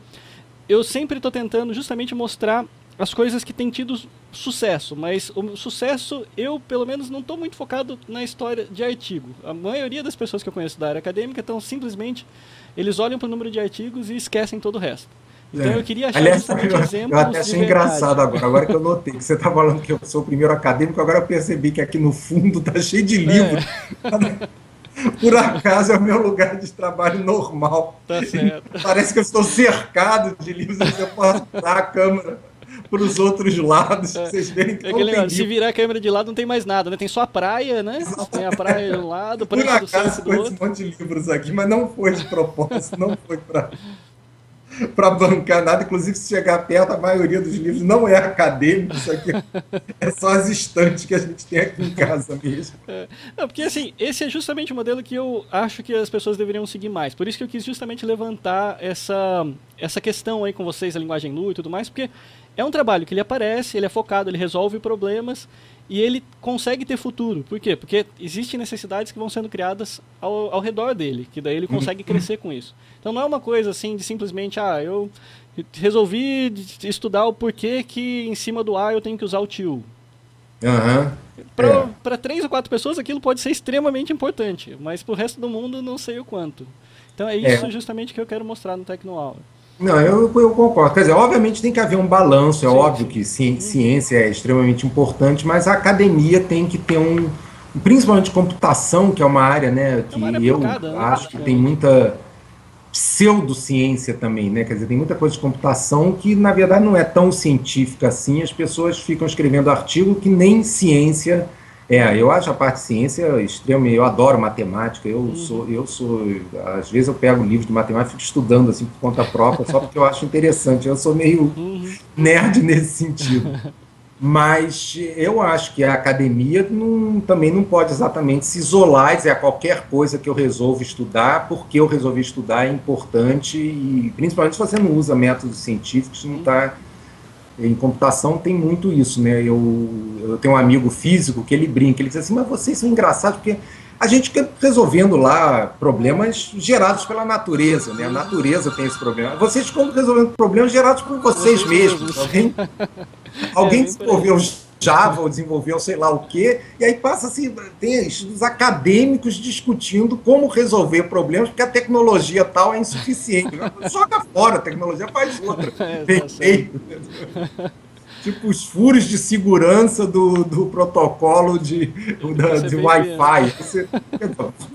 eu sempre estou tentando justamente mostrar as coisas que têm tido sucesso. Mas o sucesso, eu, pelo menos, não estou muito focado na história de artigo. A maioria das pessoas que eu conheço da área acadêmica estão simplesmente... Eles olham para o número de artigos e esquecem todo o resto. Então eu queria achar justamente exemplos. Eu até achei engraçado agora que eu notei que você está falando que eu sou o primeiro acadêmico, agora eu percebi que aqui no fundo está cheio de livros. Por acaso é o meu lugar de trabalho normal. Tá certo. Parece que eu estou cercado de livros, eu posso dar a câmera para os outros lados, vocês verem que não tem se virar a câmera de lado não tem mais nada, né? Tem só a praia, né? Tem a praia de um lado, por acaso com esse monte de livros aqui, mas não foi de propósito, não foi para bancar nada, inclusive se chegar perto, a maioria dos livros não é acadêmico, isso aqui é só as estantes que a gente tem aqui em casa mesmo. Não, porque assim, esse é justamente o modelo que eu acho que as pessoas deveriam seguir mais, por isso que eu quis justamente levantar essa questão aí com vocês, a linguagem Lua e tudo mais, porque é um trabalho que ele aparece, ele é focado, ele resolve problemas e ele consegue ter futuro. Por quê? Porque existem necessidades que vão sendo criadas ao redor dele, que daí ele consegue crescer com isso. Então não é uma coisa assim de simplesmente, eu resolvi estudar o porquê que em cima do A eu tenho que usar o till. Para 3 ou 4 pessoas aquilo pode ser extremamente importante, mas para o resto do mundo não sei o quanto. Então é isso justamente que eu quero mostrar no Tecnohour. Não, eu concordo. Quer dizer, obviamente tem que haver um balanço, óbvio que ciência é extremamente importante, mas a academia tem que ter principalmente computação, que é uma área, né, que eu acho que tem muita pseudociência também, né, quer dizer, tem muita coisa de computação que, na verdade, não é tão científica assim, as pessoas ficam escrevendo artigo que nem ciência eu acho a parte de ciência extrema, eu adoro matemática, eu sou, às vezes eu pego livros de matemática e fico estudando assim por conta própria, só porque eu acho interessante, eu sou meio nerd nesse sentido. Mas eu acho que a academia também não pode exatamente se isolar e dizer qualquer coisa que eu resolvo estudar, porque eu resolvi estudar é importante, e principalmente se você não usa métodos científicos, não está. Em computação tem muito isso, né? Eu tenho um amigo físico que ele brinca, ele diz assim, mas vocês são engraçados, porque a gente fica resolvendo lá problemas gerados pela natureza, né? A natureza tem esse problema. Vocês ficam resolvendo problemas gerados por vocês mesmos. Alguém desenvolveu Java ou desenvolveu sei lá o quê, e aí passa assim, tem estudos acadêmicos discutindo como resolver problemas, porque a tecnologia tal é insuficiente. Joga fora, a tecnologia faz outra. Perfeito. Tipo os furos de segurança do protocolo de Wi-Fi.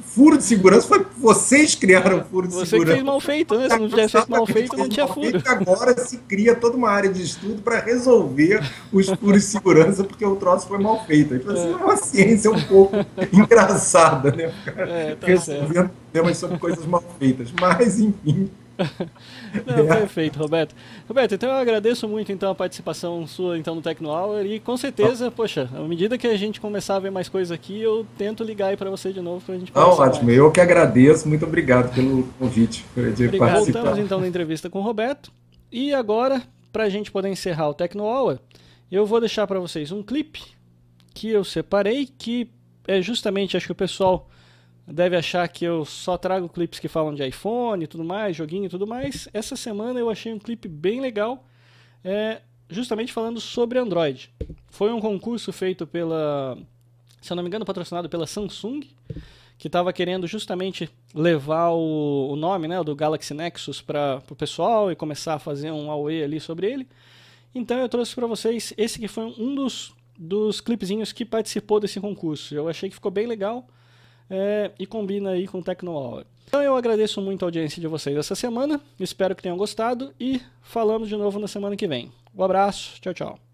Furo de segurança foi vocês criaram o furo de segurança. Você que fez mal feito, né? Se não tivesse feito mal feito, não tinha furo. Agora se cria toda uma área de estudo para resolver os furos de segurança, porque o troço foi mal feito. Então, assim, é uma ciência um pouco engraçada, né? Tá resolvendo problemas sobre coisas mal feitas. Mas, enfim. Não, perfeito, Roberto. Roberto, então eu agradeço muito então a participação sua então no Tecno Hour e com certeza, poxa, à medida que a gente começar a ver mais coisas aqui, eu tento ligar aí para você de novo para a gente conversar ótimo, mais. Eu que agradeço, muito obrigado pelo convite de participar. Voltamos então na entrevista com o Roberto e agora, para a gente poder encerrar o Tecno Hour, eu vou deixar para vocês um clipe que eu separei, que é justamente, acho que o pessoal deve achar que eu só trago clipes que falam de iPhone e tudo mais, joguinho e tudo mais. Essa semana eu achei um clipe bem legal, justamente falando sobre Android. Foi um concurso feito pela, se eu não me engano, patrocinado pela Samsung, que estava querendo justamente levar o nome, né, do Galaxy Nexus para o pessoal e começar a fazer um AOE ali sobre ele. Então eu trouxe para vocês esse que foi um dos clipezinhos que participou desse concurso. Eu achei que ficou bem legal. E combina aí com o Tecno Hour. Então eu agradeço muito a audiência de vocês essa semana, espero que tenham gostado e falamos de novo na semana que vem. Um abraço, tchau, tchau.